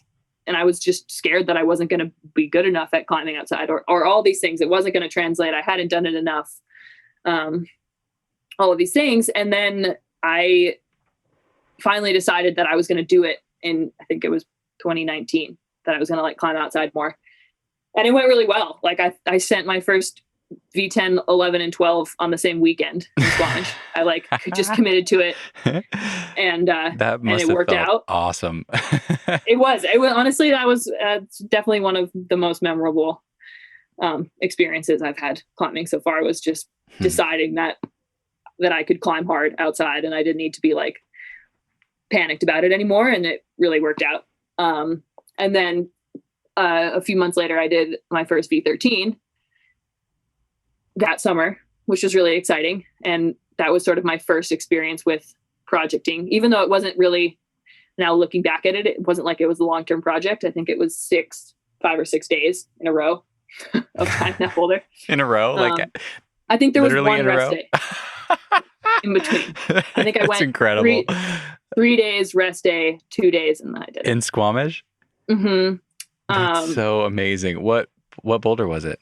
and I was just scared that I wasn't going to be good enough at climbing outside or all these things. It wasn't going to translate. I hadn't done it enough. All of these things. And then I finally decided that I was going to do it in, I think it was 2019, that I was going to like climb outside more. And it went really well. Like I sent my first V10, 11 and 12 on the same weekend in Squamish. I like just committed to it. And, that must and it worked out. Awesome. It was honestly, that was definitely one of the most memorable experiences I've had climbing so far, was just deciding that I could climb hard outside and I didn't need to be like panicked about it anymore. And it really worked out. And then a few months later, I did my first V13 that summer, which was really exciting. And that was sort of my first experience with projecting, even though it wasn't really, now looking back at it, it wasn't like it was a long-term project. I think it was 5 or 6 days in a row of climbing that boulder. In a row? Like I think there was one rest day in between. I think I went incredible. 3 days, rest day, 2 days, and then I did it. In Squamish? Mm-hmm. That's so amazing. What boulder was it?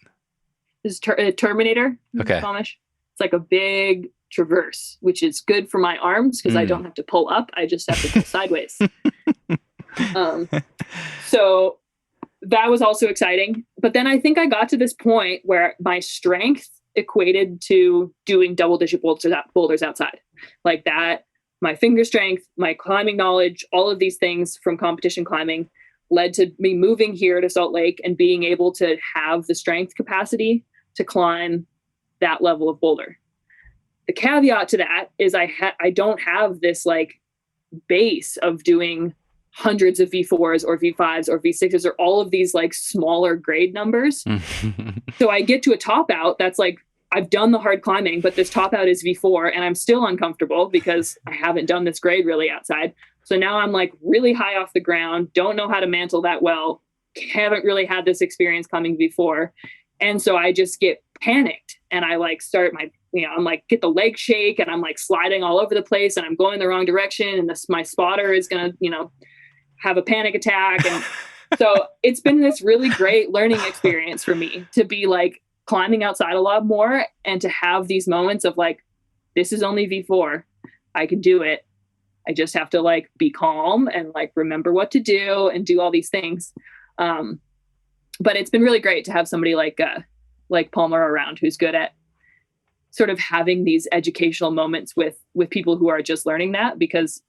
This is Terminator. Okay. Squamish. It's like a big traverse, which is good for my arms because I don't have to pull up. I just have to pull sideways. So that was also exciting. But then I think I got to this point where my strength equated to doing double-digit boulders outside. Like that, my finger strength, my climbing knowledge, all of these things from competition climbing led to me moving here to Salt Lake and being able to have the strength capacity to climb that level of boulder. The caveat to that is I don't have this like base of doing hundreds of V4s or V5s or V6s or all of these like smaller grade numbers. So I get to a top out that's like, I've done the hard climbing, but this top out is V4 and I'm still uncomfortable because I haven't done this grade really outside. So now I'm like really high off the ground, don't know how to mantle that well, haven't really had this experience climbing V4. And so I just get panicked and I like start I'm like, get the leg shake and I'm like sliding all over the place and I'm going the wrong direction. And my spotter is going to, have a panic attack. And so it's been this really great learning experience for me to be like climbing outside a lot more and to have these moments of like, this is only V4. I can do it. I just have to like be calm and like remember what to do and do all these things. But it's been really great to have somebody like Palmer around who's good at sort of having these educational moments with people who are just learning that, because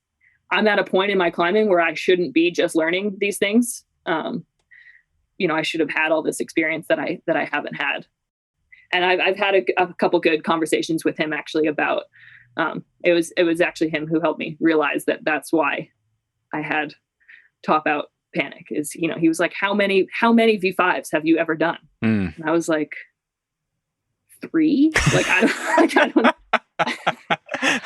I'm at a point in my climbing where I shouldn't be just learning these things. I should have had all this experience that I haven't had. And I've had a couple good conversations with him actually about, it was actually him who helped me realize that that's why I had top out panic is, he was like, how many V5s have you ever done? And I was like, 3. Like,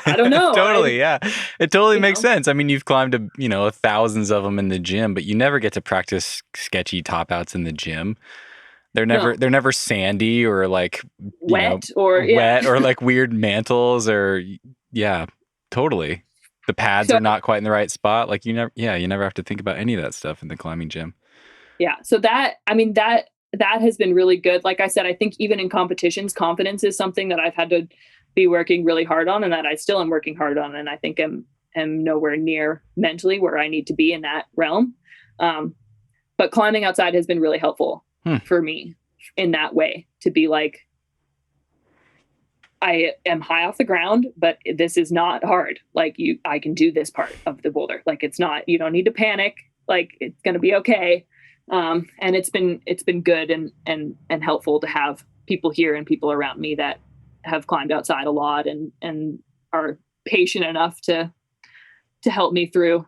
I don't know. Totally. Yeah. It totally makes sense. I mean, you've climbed thousands of them in the gym, but you never get to practice sketchy top outs in the gym. They're never sandy or like wet or like weird mantles or totally. The pads are not quite in the right spot. Like you never have to think about any of that stuff in the climbing gym. Yeah. So that has been really good. Like I said, I think even in competitions, confidence is something that I've had to be working really hard on and that I still am working hard on. And I think am nowhere near mentally where I need to be in that realm. But climbing outside has been really helpful for me in that way, to be like, I am high off the ground, but this is not hard. Like I can do this part of the boulder. Like it's not, you don't need to panic. Like it's going to be okay. And it's been good and helpful to have people here and people around me that have climbed outside a lot and are patient enough to help me through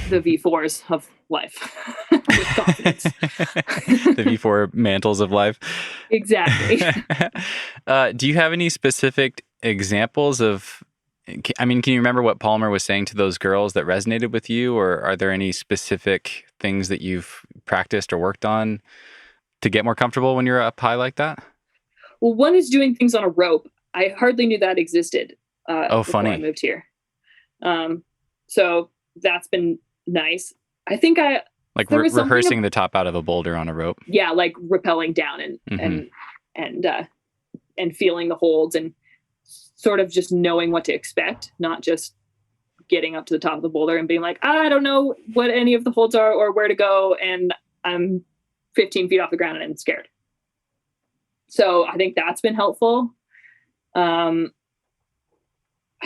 the V4s of life with confidence. The V4 mantles of life. Exactly. Do you have any specific examples of, I mean, can you remember what Palmer was saying to those girls that resonated with you? Or are there any specific things that you've practiced or worked on to get more comfortable when you're up high like that? Well, one is doing things on a rope. I hardly knew that existed before funny. I moved here. So that's been nice. I think like rehearsing the top out of a boulder on a rope. Yeah, like rappelling down and feeling the holds and sort of just knowing what to expect, not just getting up to the top of the boulder and being like, I don't know what any of the holds are or where to go, and I'm 15 feet off the ground and I'm scared. So I think that's been helpful. I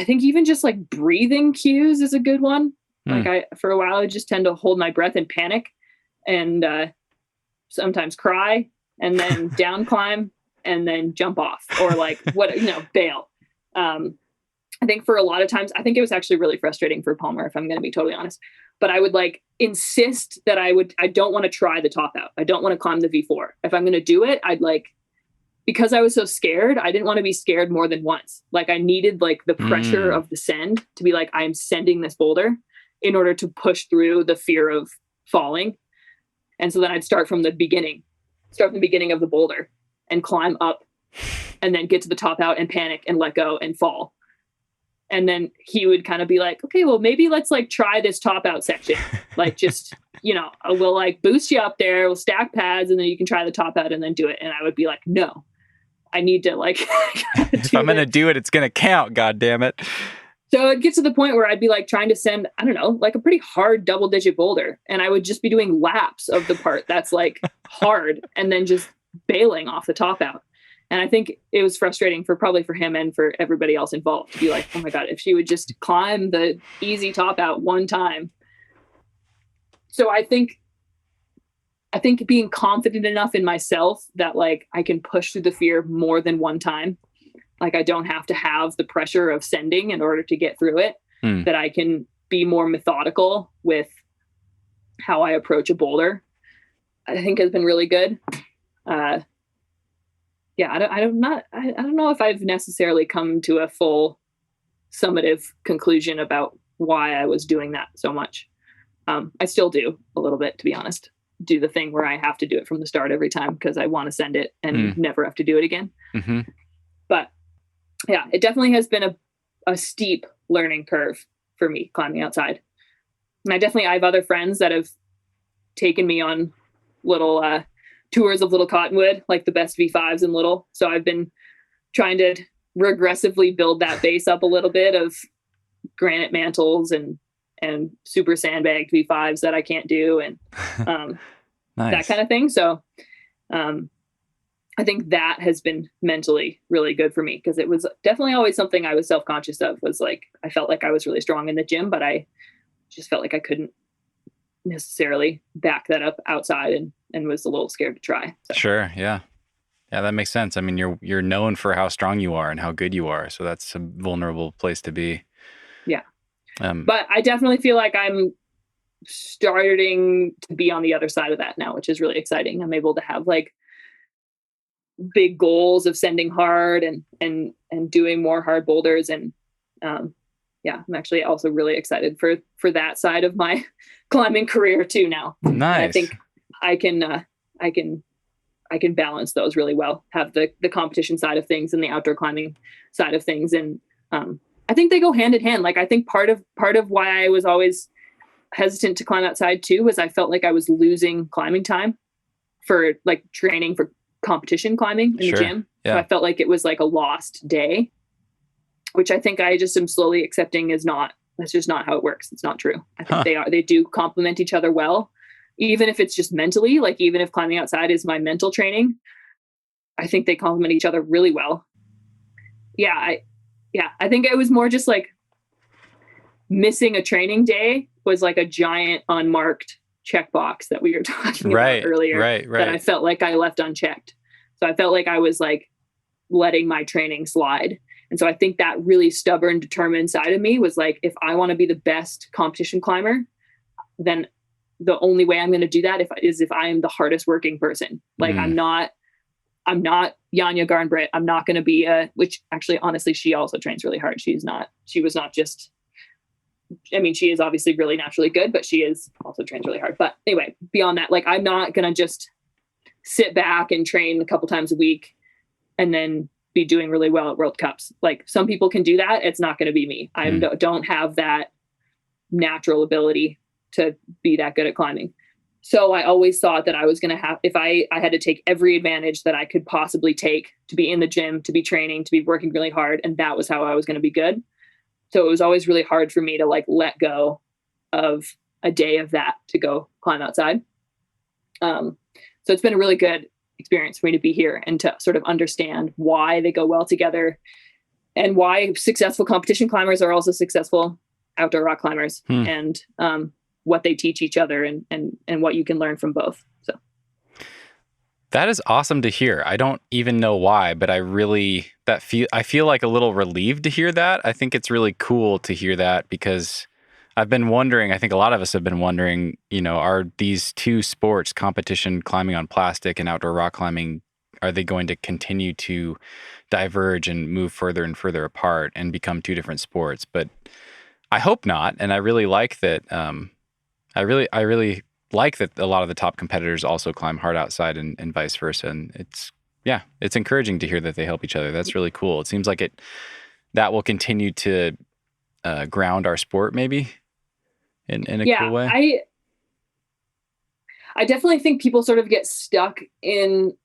think even just like breathing cues is a good one. Like for a while, I just tend to hold my breath and panic and sometimes cry and then down climb and then jump off or like bail. I think for a lot of times, I think it was actually really frustrating for Palmer, if I'm going to be totally honest, but I would like insist that I don't want to try the top out. I don't want to climb the V4. If I'm going to do it, I'd like, because I was so scared, I didn't want to be scared more than once. Like I needed like the pressure of the send to be like, I'm sending this boulder in order to push through the fear of falling. And so then I'd start from the beginning of the boulder and climb up and then get to the top out and panic and let go and fall. And then he would kind of be like, okay, well, maybe let's like try this top out section. Like just, we'll like boost you up there, we'll stack pads and then you can try the top out and then do it. And I would be like, no, I need to like, if I'm going to do it, it's going to count. God damn it. So it gets to the point where I'd be like trying to send, I don't know, like a pretty hard double-digit boulder. And I would just be doing laps of the part that's like hard and then just bailing off the top out. And I think it was frustrating probably for him and for everybody else involved to be like, oh my God, if she would just climb the easy top out one time. So I think being confident enough in myself that like I can push through the fear more than one time. Like I don't have to have the pressure of sending in order to get through it, that I can be more methodical with how I approach a boulder, I think has been really good. I don't know if I've necessarily come to a full summative conclusion about why I was doing that so much. I still do a little bit, to be honest, do the thing where I have to do it from the start every time because I want to send it and never have to do it again. Mm-hmm. But yeah, it definitely has been a steep learning curve for me climbing outside. And I have other friends that have taken me on little tours of Little Cottonwood, like the best V5s in Little. So I've been trying to regressively build that base up a little bit of granite mantles and super sandbagged V5s that I can't do and nice. That kind of thing. So I think that has been mentally really good for me because it was definitely always something I was self-conscious of, was like, I felt like I was really strong in the gym, but I just felt like I couldn't necessarily back that up outside and was a little scared to try. So. Sure. Yeah. Yeah, that makes sense. I mean, you're known for how strong you are and how good you are. So that's a vulnerable place to be. Yeah. But I definitely feel like I'm starting to be on the other side of that now, which is really exciting. I'm able to have like big goals of sending hard and doing more hard boulders. And I'm actually also really excited for that side of my climbing career too now. Nice. And I think I can balance those really well, have the competition side of things and the outdoor climbing side of things. And I think they go hand in hand. Like I think part of why I was always hesitant to climb outside too was I felt like I was losing climbing time for like training for competition climbing in the gym. Yeah. So I felt like it was like a lost day, which I think I just am slowly accepting that's just not how it works. It's not true. I think they do complement each other well, even if it's just mentally, like even if climbing outside is my mental training, I think they complement each other really well. I think it was more just like missing a training day was like a giant unmarked checkbox that we were talking about earlier. Right. That I felt like I left unchecked. So I felt like I was like letting my training slide. And so I think that really stubborn, determined side of me was like, if I want to be the best competition climber, then the only way I'm going to do that is if I am the hardest working person. Like I'm not Yanya Garnbritt. I'm not going to be which actually, honestly, she also trains really hard. She is not just, I mean, she is obviously really naturally good, but she is also trains really hard. But anyway, beyond that, like I'm not going to just sit back and train a couple times a week and then be doing really well at World Cups. Like some people can do that. It's not going to be me. I don't have that natural ability to be that good at climbing. So I always thought that I was going to have, if I had to take every advantage that I could possibly take to be in the gym, to be training, to be working really hard. And that was how I was going to be good. So it was always really hard for me to like let go of a day of that to go climb outside. So it's been a really good experience for me to be here and to sort of understand why they go well together and why successful competition climbers are also successful outdoor rock climbers and what they teach each other and what you can learn from both. So that is awesome to hear. I don't even know why, but I feel like a little relieved to hear that. I think it's really cool to hear that because I've been wondering, I think a lot of us have been wondering, are these two sports, competition climbing on plastic and outdoor rock climbing, are they going to continue to diverge and move further and further apart and become two different sports? But I hope not. And I really like that. I really like that a lot of the top competitors also climb hard outside and vice versa. And it's encouraging to hear that they help each other. That's really cool. It seems like that will continue to ground our sport maybe in a cool way. I definitely think people sort of get stuck in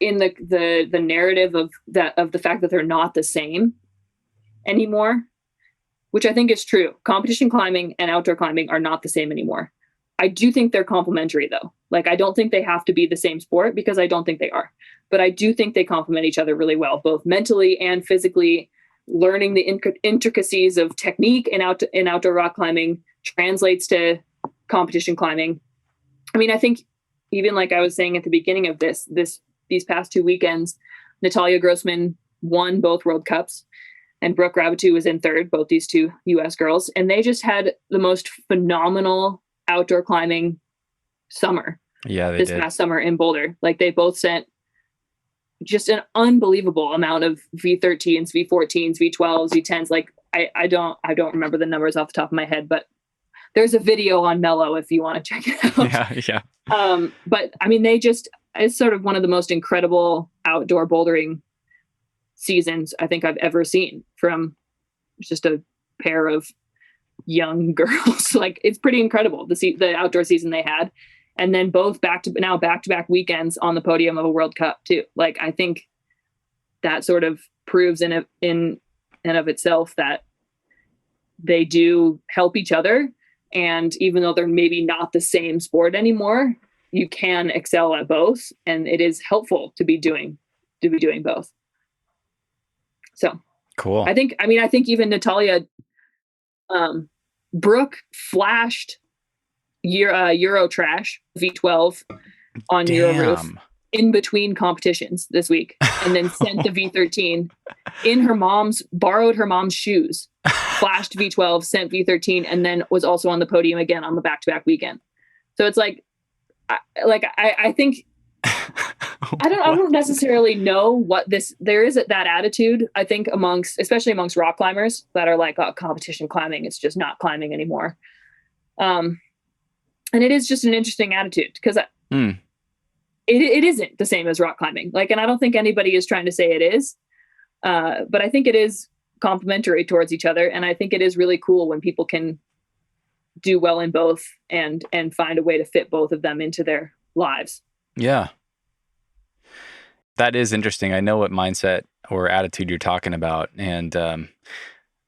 the narrative of the fact that they're not the same anymore, which I think is true. Competition climbing and outdoor climbing are not the same anymore. I do think they're complementary though. Like I don't think they have to be the same sport because I don't think they are, but I do think they complement each other really well, both mentally and physically. Learning the intricacies of technique in outdoor rock climbing translates to competition climbing. I mean, I think even like I was saying at the beginning of these past 2 weekends, Natalia Grossman won both World Cups and Brooke Rabatou was in third, both these two US girls. And they just had the most phenomenal outdoor climbing summer. Yeah, this past summer in Boulder. Like they both sent just an unbelievable amount of V13s, V14s, V12s, V10s. Like I don't remember the numbers off the top of my head, but there's a video on Mellow if you want to check it out. Yeah. But I mean, it's sort of one of the most incredible outdoor bouldering seasons I think I've ever seen from just a pair of young girls. Like it's pretty incredible the outdoor season they had. And then both back-to-back weekends on the podium of a World Cup too. Like I think that sort of proves in and of itself that they do help each other. And even though they're maybe not the same sport anymore, you can excel at both. And it is helpful to be doing both. So cool. I think even Natalia, Brooke flashed Euro Trash V12 on Euro Roof in between competitions this week, and then sent the V13 borrowed her mom's shoes, flashed V12, sent V13, and then was also on the podium again on the back-to-back weekend. So it's like I think I don't necessarily know what there is that attitude, I think especially amongst rock climbers that are like, oh, competition climbing, it's just not climbing anymore. And it is just an interesting attitude because it isn't the same as rock climbing. Like, and I don't think anybody is trying to say it is, but I think it is complementary towards each other. And I think it is really cool when people can do well in both and find a way to fit both of them into their lives. Yeah. That is interesting. I know what mindset or attitude you're talking about. And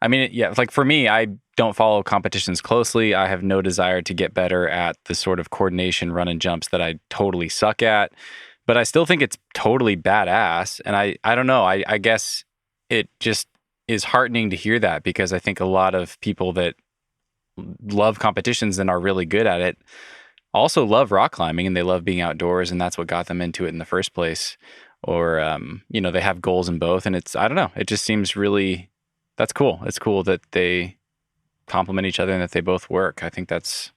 I mean, yeah, like for me, I don't follow competitions closely. I have no desire to get better at the sort of coordination run and jumps that I totally suck at, but I still think it's totally badass. And I don't know, I guess it just is heartening to hear that because I think a lot of people that love competitions and are really good at it also love rock climbing and they love being outdoors and that's what got them into it in the first place. Or, they have goals in both and I don't know, it just seems really, that's cool. It's cool that they complement each other and that they both work. I think that's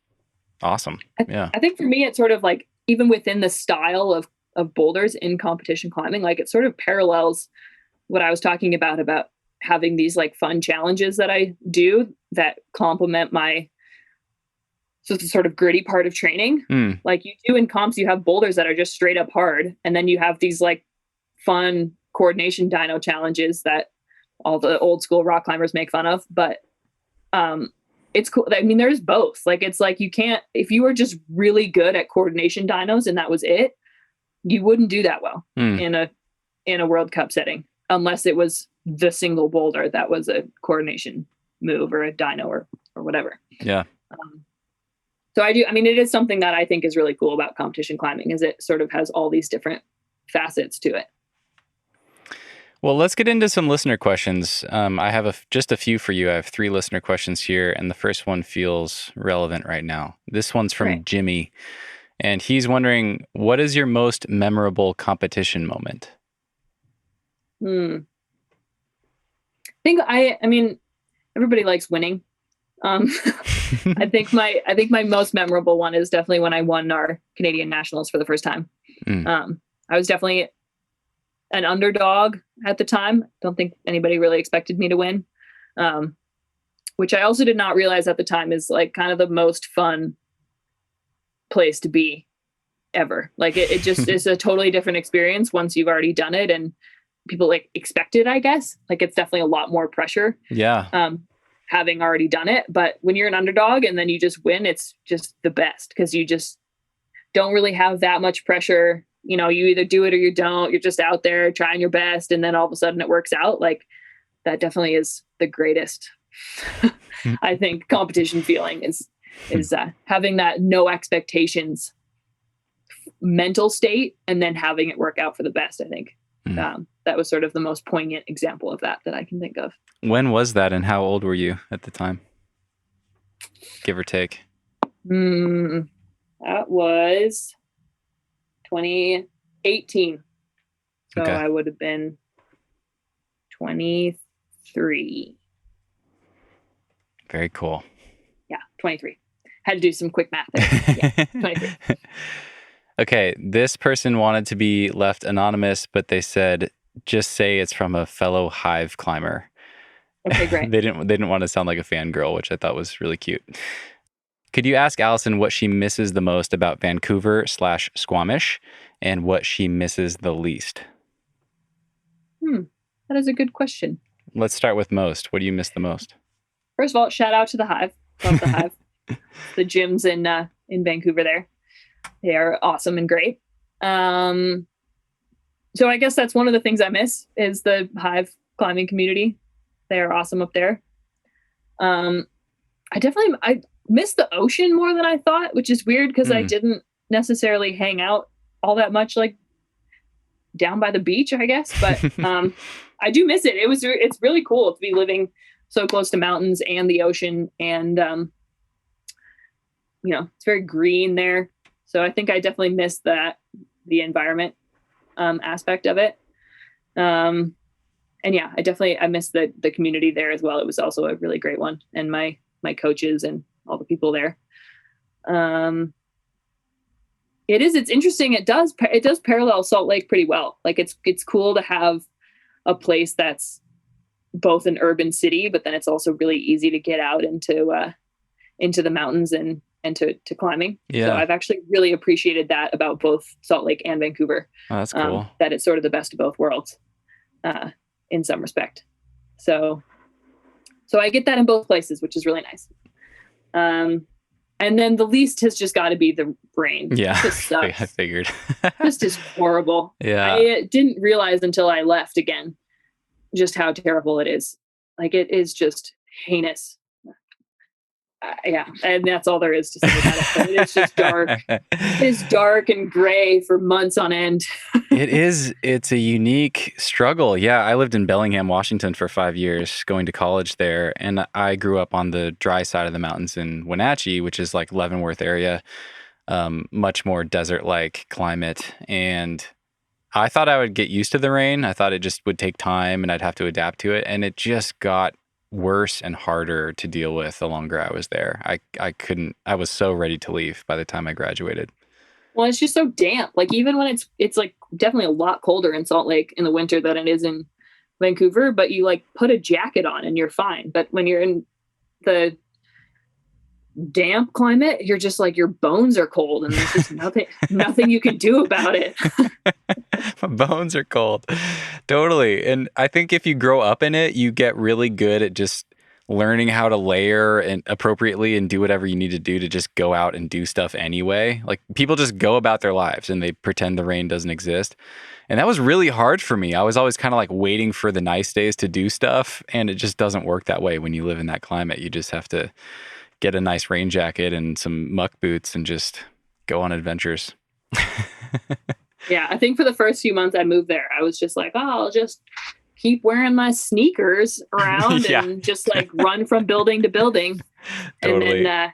awesome. Yeah. I think for me, it's sort of like, even within the style of boulders in competition climbing, like it sort of parallels what I was talking about having these like fun challenges that I do that complement my sort of gritty part of training. Like you do in comps, you have boulders that are just straight up hard. And then you have these like fun coordination dyno challenges that all the old school rock climbers make fun of. But it's cool. I mean, there's both. Like, it's like you can't, if you were just really good at coordination dynos and that was it, you wouldn't do that well in a World Cup setting, unless it was the single boulder that was a coordination move or a dyno or whatever. Yeah. So it is something that I think is really cool about competition climbing, is it sort of has all these different facets to it. Well, let's get into some listener questions. I have just a few for you. I have 3 listener questions here, and the first one feels relevant right now. This one's from Jimmy, and he's wondering, what is your most memorable competition moment? I mean, everybody likes winning. I think my most memorable one is definitely when I won our Canadian Nationals for the first time. I was definitely an underdog at the time. Don't think anybody really expected me to win. Which I also did not realize at the time is like kind of the most fun place to be ever. Like it just is a totally different experience once you've already done it and people like expect it, I guess. Like it's definitely a lot more pressure. Yeah. Having already done it. But when you're an underdog and then you just win, it's just the best because you just don't really have that much pressure. You know, you either do it or you don't. You're just out there trying your best. And then all of a sudden it works out. Like that definitely is the greatest, I think, competition feeling is having that no expectations mental state and then having it work out for the best, I think. That was sort of the most poignant example of that I can think of. When was that and how old were you at the time? Give or take. That was 2018. So Okay. I would have been 23. Very cool. Yeah, 23. Had to do some quick math there. Yeah, 23. Okay, this person wanted to be left anonymous, but they said, just say it's from a fellow Hive climber. Okay, great. They didn't want to sound like a fangirl, which I thought was really cute. Could you ask Allison what she misses the most about Vancouver/Squamish and what she misses the least? That is a good question. Let's start with most. What do you miss the most? First of all, shout out to the Hive. Love the Hive. The gyms in Vancouver there. They are awesome and great. So I guess that's one of the things I miss is the Hive climbing community. They are awesome up there. I miss the ocean more than I thought, which is weird because I didn't necessarily hang out all that much like down by the beach, I guess. But I do miss it. It's really cool to be living so close to mountains and the ocean, and it's very green there. So I think I definitely miss the environment aspect of it. And yeah, I miss the community there as well. It was also a really great one, and my coaches and all the people there. It's interesting. It does parallel Salt Lake pretty well. Like it's cool to have a place that's both an urban city, but then it's also really easy to get out into the mountains and to climbing. Yeah. So I've actually really appreciated that about both Salt Lake and Vancouver. Oh, that's cool. That it's sort of the best of both worlds in some respect. So I get that in both places, which is really nice. And then the least has just got to be the rain. Yeah, It just sucks. I figured. Just is horrible. Yeah. I didn't realize until I left again just how terrible it is. Like it is just heinous. Yeah, and that's all there is to say about it. But it's just dark. It's dark and gray for months on end. It is. It's a unique struggle. Yeah, I lived in Bellingham, Washington for 5 years, going to college there. And I grew up on the dry side of the mountains in Wenatchee, which is like Leavenworth area, much more desert-like climate. And I thought I would get used to the rain. I thought it just would take time and I'd have to adapt to it. And it just got worse and harder to deal with the longer I was there. I was so ready to leave by the time I graduated. Well, it's just so damp. Like even when it's like definitely a lot colder in Salt Lake in the winter than it is in Vancouver, but you like put a jacket on and you're fine. But when you're in the damp climate, you're just like your bones are cold and there's just nothing you can do about it. My bones are cold. Totally. And I think if you grow up in it, you get really good at just learning how to layer and appropriately and do whatever you need to do to just go out and do stuff anyway. Like people just go about their lives and they pretend the rain doesn't exist. And that was really hard for me. I was always kind of like waiting for the nice days to do stuff. And it just doesn't work that way when you live in that climate. You just have to get a nice rain jacket and some muck boots and just go on adventures. Yeah, I think for the first few months I moved there, I was just like, oh, I'll just keep wearing my sneakers around and just like run from building to building. Totally. And then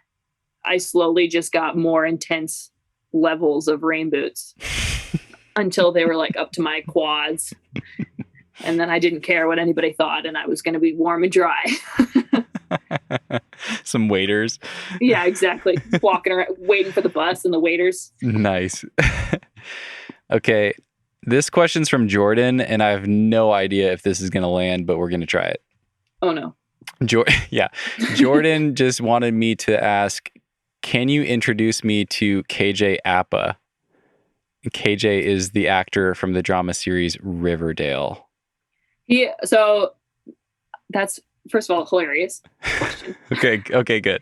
I slowly just got more intense levels of rain boots until they were like up to my quads. And then I didn't care what anybody thought and I was going to be warm and dry. Some waiters. Yeah, exactly. Walking around waiting for the bus and the waiters. Nice. Okay. This question's from Jordan, and I have no idea if this is going to land, but we're going to try it. Oh, no. Jordan just wanted me to ask, can you introduce me to KJ Apa? KJ is the actor from the drama series Riverdale. So that's, first of all, hilarious question. Okay, good.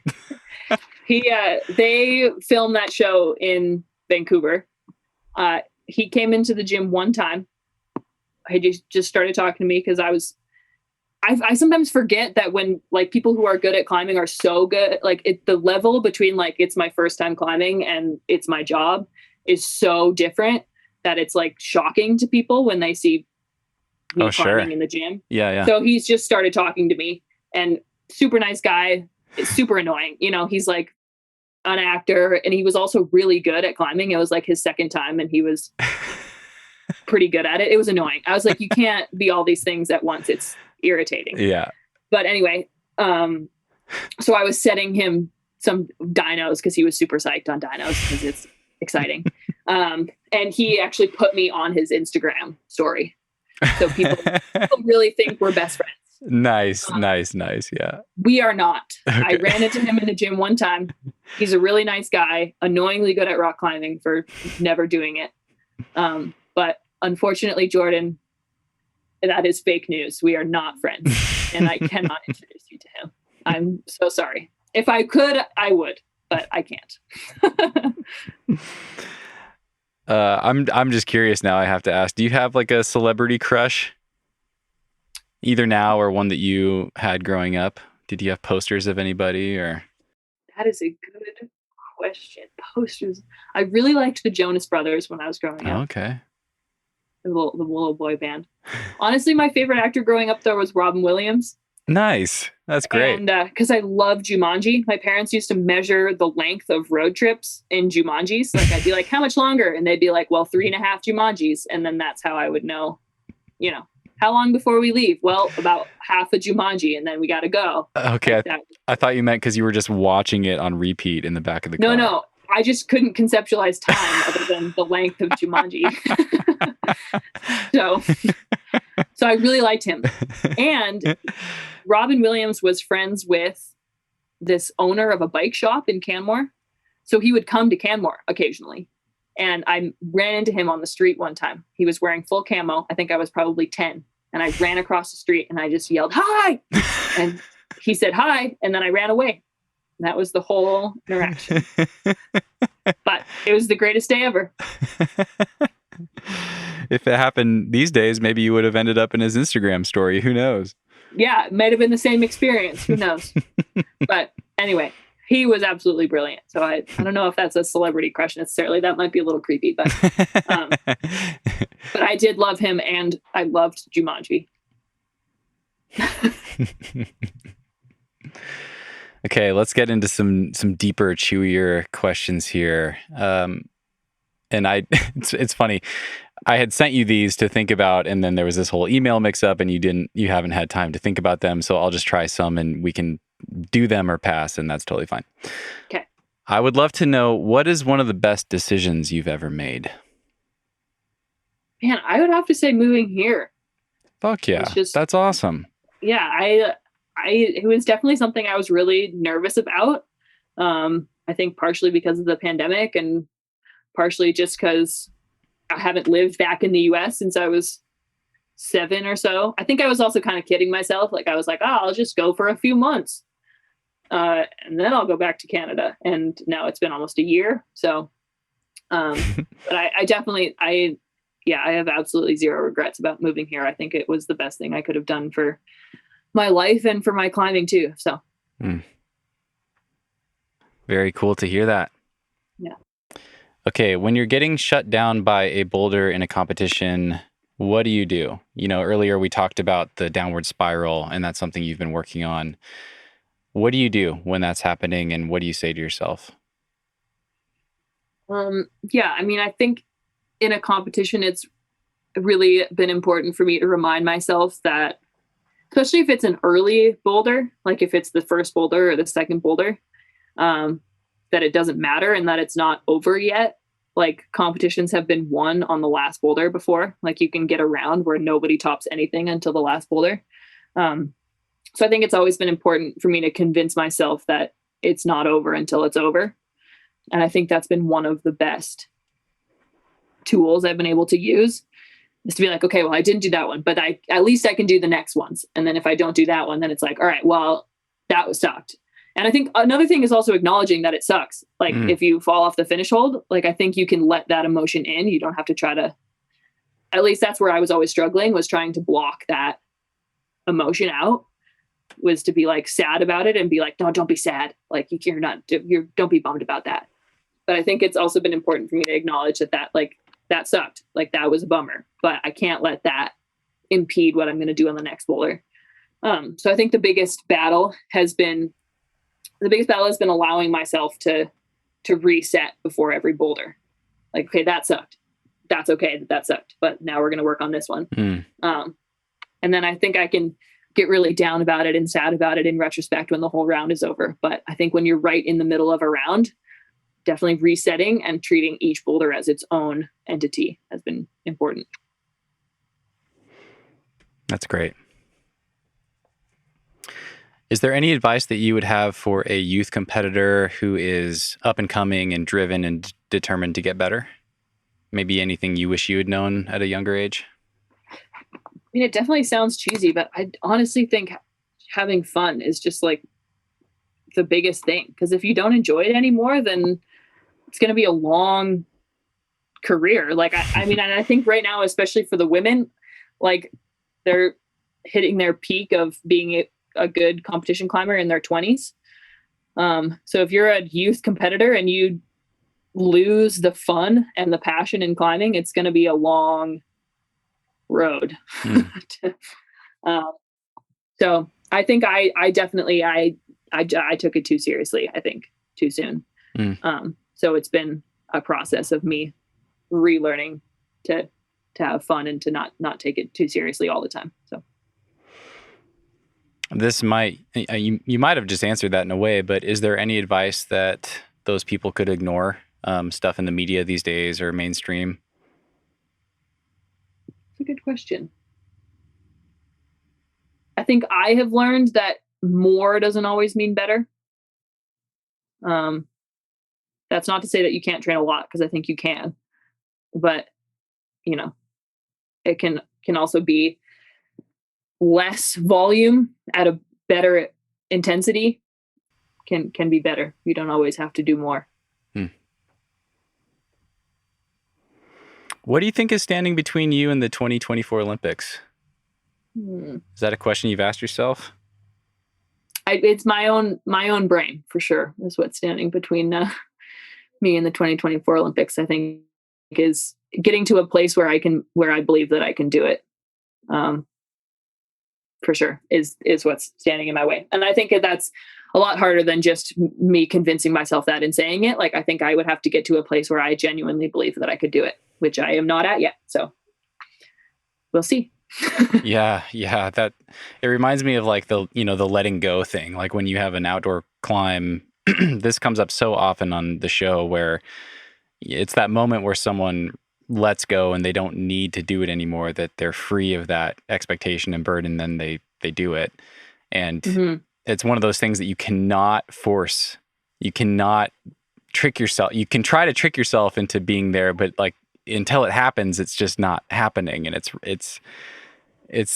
They filmed that show in Vancouver. He came into the gym one time. He just started talking to me because I sometimes forget that when like people who are good at climbing are so good, like the level between like it's my first time climbing and it's my job is so different that it's like shocking to people when they see me climbing in the gym. Yeah. So he's just started talking to me and super nice guy. It's super annoying. You know, he's like an actor and he was also really good at climbing. It was like his second time and he was pretty good at it. It was annoying. I was like, you can't be all these things at once. It's irritating. Yeah. But anyway, so I was setting him some dynos because he was super psyched on dynos because it's exciting. And he actually put me on his Instagram story. So people really think we're best friends. Nice. Yeah. We are not. Okay. I ran into him in the gym one time. He's a really nice guy, annoyingly good at rock climbing for never doing it. But unfortunately, Jordan, that is fake news. We are not friends and I cannot introduce you to him. I'm so sorry. If I could, I would, but I can't. I'm just curious now. I have to ask, do you have like a celebrity crush? Either now or one that you had growing up? Did you have posters of anybody or? That is a good question. Posters. I really liked the Jonas Brothers when I was growing up. Okay. The little boy band. Honestly, my favorite actor growing up there was Robin Williams. Nice. That's great. And because I love Jumanji, my parents used to measure the length of road trips in Jumanjis. Like I'd be like, how much longer? And they'd be like, well, 3.5 Jumanjis. And then that's how I would know, how long before we leave? Well, about half a Jumanji and then we got to go. Okay. Like I thought you meant because you were just watching it on repeat in the back of the car. No. I just couldn't conceptualize time other than the length of Jumanji. So I really liked him. And Robin Williams was friends with this owner of a bike shop in Canmore. So he would come to Canmore occasionally. And I ran into him on the street one time. He was wearing full camo. I think I was probably 10. And I ran across the street and I just yelled, hi! And he said, hi. And then I ran away. And that was the whole interaction. But it was the greatest day ever. If it happened these days, maybe you would have ended up in his Instagram story. Who knows? Yeah, it might have been the same experience. Who knows? But anyway, he was absolutely brilliant. So I don't know if that's a celebrity crush necessarily. That might be a little creepy, but I did love him and I loved Jumanji. Okay, let's get into some deeper, chewier questions here. And it's funny. I had sent you these to think about, and then there was this whole email mix up and you haven't had time to think about them. So I'll just try some and we can do them or pass, and that's totally fine. Okay. I would love to know, what is one of the best decisions you've ever made? Man, I would have to say moving here. Fuck yeah. That's awesome. Yeah, it was definitely something I was really nervous about. I think partially because of the pandemic and partially just because I haven't lived back in the US since I was 7 or so. I think I was also kind of kidding myself. Like I was like, I'll just go for a few months. And then I'll go back to Canada. And now it's been almost a year. So, but I definitely, I have absolutely zero regrets about moving here. I think it was the best thing I could have done for my life and for my climbing too. So. Very cool to hear that. Yeah. Okay. When you're getting shut down by a boulder in a competition, what do you do? You know, earlier we talked about the downward spiral, and that's something you've been working on. What do you do when that's happening, and what do you say to yourself? Yeah, I mean, I think in a competition, it's really been important for me to remind myself that, especially if it's an early boulder, like if it's the first boulder or the second boulder, that it doesn't matter and that it's not over yet. Like competitions have been won on the last boulder before. Like you can get around where nobody tops anything until the last boulder. So I think it's always been important for me to convince myself that it's not over until it's over. And I think that's been one of the best tools I've been able to use, is to be like, okay, well, I didn't do that one, but at least I can do the next ones. And then if I don't do that one, then it's like, all right, well, that was sucked. And I think another thing is also acknowledging that it sucks. Like if you fall off the finish hold, like I think you can let that emotion in. You don't have to try to, at least that's where I was always struggling, was trying to block that emotion out, was to be like sad about it and be like, no, don't be sad. Like don't be bummed about that. But I think it's also been important for me to acknowledge that like that sucked. Like that was a bummer, but I can't let that impede what I'm going to do on the next boulder. So I think the biggest battle has been allowing myself to reset before every boulder. Like, okay, that sucked. That's okay that sucked. But now we're going to work on this one. And then I think I can get really down about it and sad about it in retrospect when the whole round is over. But I think when you're right in the middle of a round, definitely resetting and treating each boulder as its own entity has been important. That's great. Is there any advice that you would have for a youth competitor who is up and coming and driven and determined to get better? Maybe anything you wish you had known at a younger age? I mean, it definitely sounds cheesy, but I honestly think having fun is just like the biggest thing. Because if you don't enjoy it anymore, then it's going to be a long career. Like, I mean, and I think right now, especially for the women, like they're hitting their peak of being a good competition climber in their 20s. So if you're a youth competitor and you lose the fun and the passion in climbing, it's going to be a long road. So I think I definitely took it too seriously. I think too soon. So it's been a process of me relearning to have fun and to not take it too seriously all the time. So. This you might have just answered that in a way, but is there any advice that those people could ignore, stuff in the media these days or mainstream? That's a good question. I think I have learned that more doesn't always mean better. That's not to say that you can't train a lot, because I think you can, but it can also be less volume at a better intensity can be better. You don't always have to do more. What do you think is standing between you and the 2024 Olympics? Is that a question you've asked yourself? It's my own brain, for sure, is what's standing between me and the 2024 Olympics. I think is getting to a place where I believe that I can do it. For sure is what's standing in my way. And I think that's a lot harder than just me convincing myself that and saying it. Like, I think I would have to get to a place where I genuinely believe that I could do it, which I am not at yet. So we'll see. Yeah. That it reminds me of like the letting go thing. Like when you have an outdoor climb, this comes up so often on the show where it's that moment where someone lets go and they don't need to do it anymore, that they're free of that expectation and burden, then they do it. And it's one of those things that you cannot force. You cannot trick yourself. You can try to trick yourself into being there, but like until it happens, it's just not happening. And it's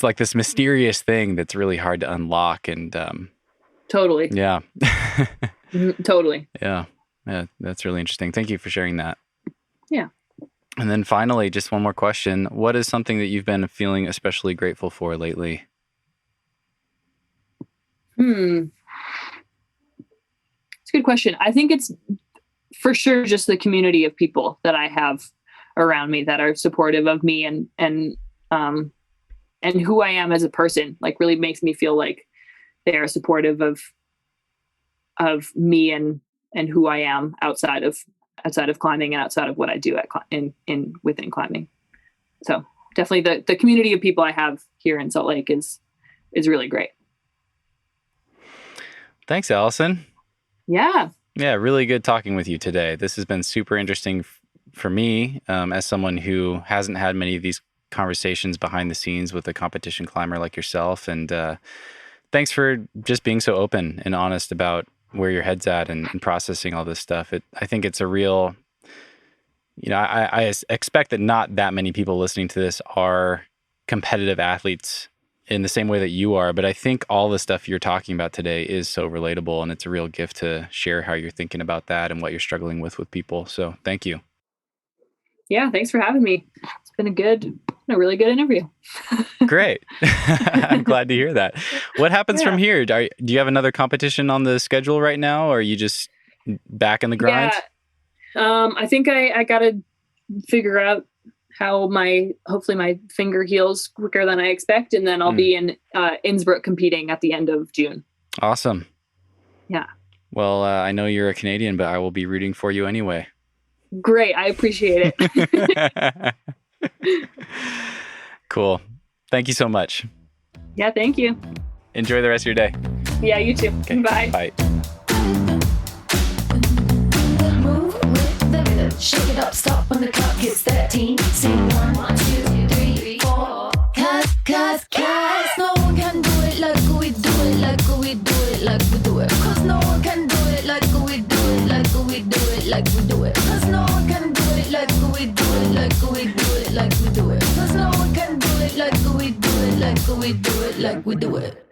like this mysterious thing that's really hard to unlock. And totally. Yeah. Totally. Yeah, that's really interesting. Thank you for sharing that. Yeah. And then finally, just one more question. What is something that you've been feeling especially grateful for lately? It's a good question. I think it's for sure just the community of people that I have around me that are supportive of me and who I am as a person. Like really makes me feel like they are supportive of me and who I am outside of climbing and outside of what I do within climbing. So definitely the community of people I have here in Salt Lake is really great. Thanks, Allison. Yeah, really good talking with you today. This has been super interesting for me as someone who hasn't had many of these conversations behind the scenes with a competition climber like yourself. And thanks for just being so open and honest about where your head's at and processing all this stuff. I think it's a real, I expect that not that many people listening to this are competitive athletes in the same way that you are, but I think all the stuff you're talking about today is so relatable, and it's a real gift to share how you're thinking about that and what you're struggling with people. So thank you. Yeah, thanks for having me. It's been a really good interview. Great. I'm glad to hear that. What happens from here? Do you have another competition on the schedule right now, or are you just back in the grind? Yeah. I think I got to figure out how hopefully my finger heals quicker than I expect. And then I'll be in Innsbruck competing at the end of June. Awesome. Yeah. Well, I know you're a Canadian, but I will be rooting for you anyway. Great. I appreciate it. Cool. Thank you so much. Yeah, thank you. Enjoy the rest of your day. Yeah, you too. Okay. Bye. Bye. Move with the rhythm. Shake it up, stop when the clock hits 13. Sing 1, 2, 3, 4. Cause no one can do it like we do it, like we do it, like we do it. Cause no one can do it like we do it, like we do it, like we do it. Cause no one can do it like we do it, like we do it, like we do it. Cause no one can do it like we do it, like we do it, like we do it.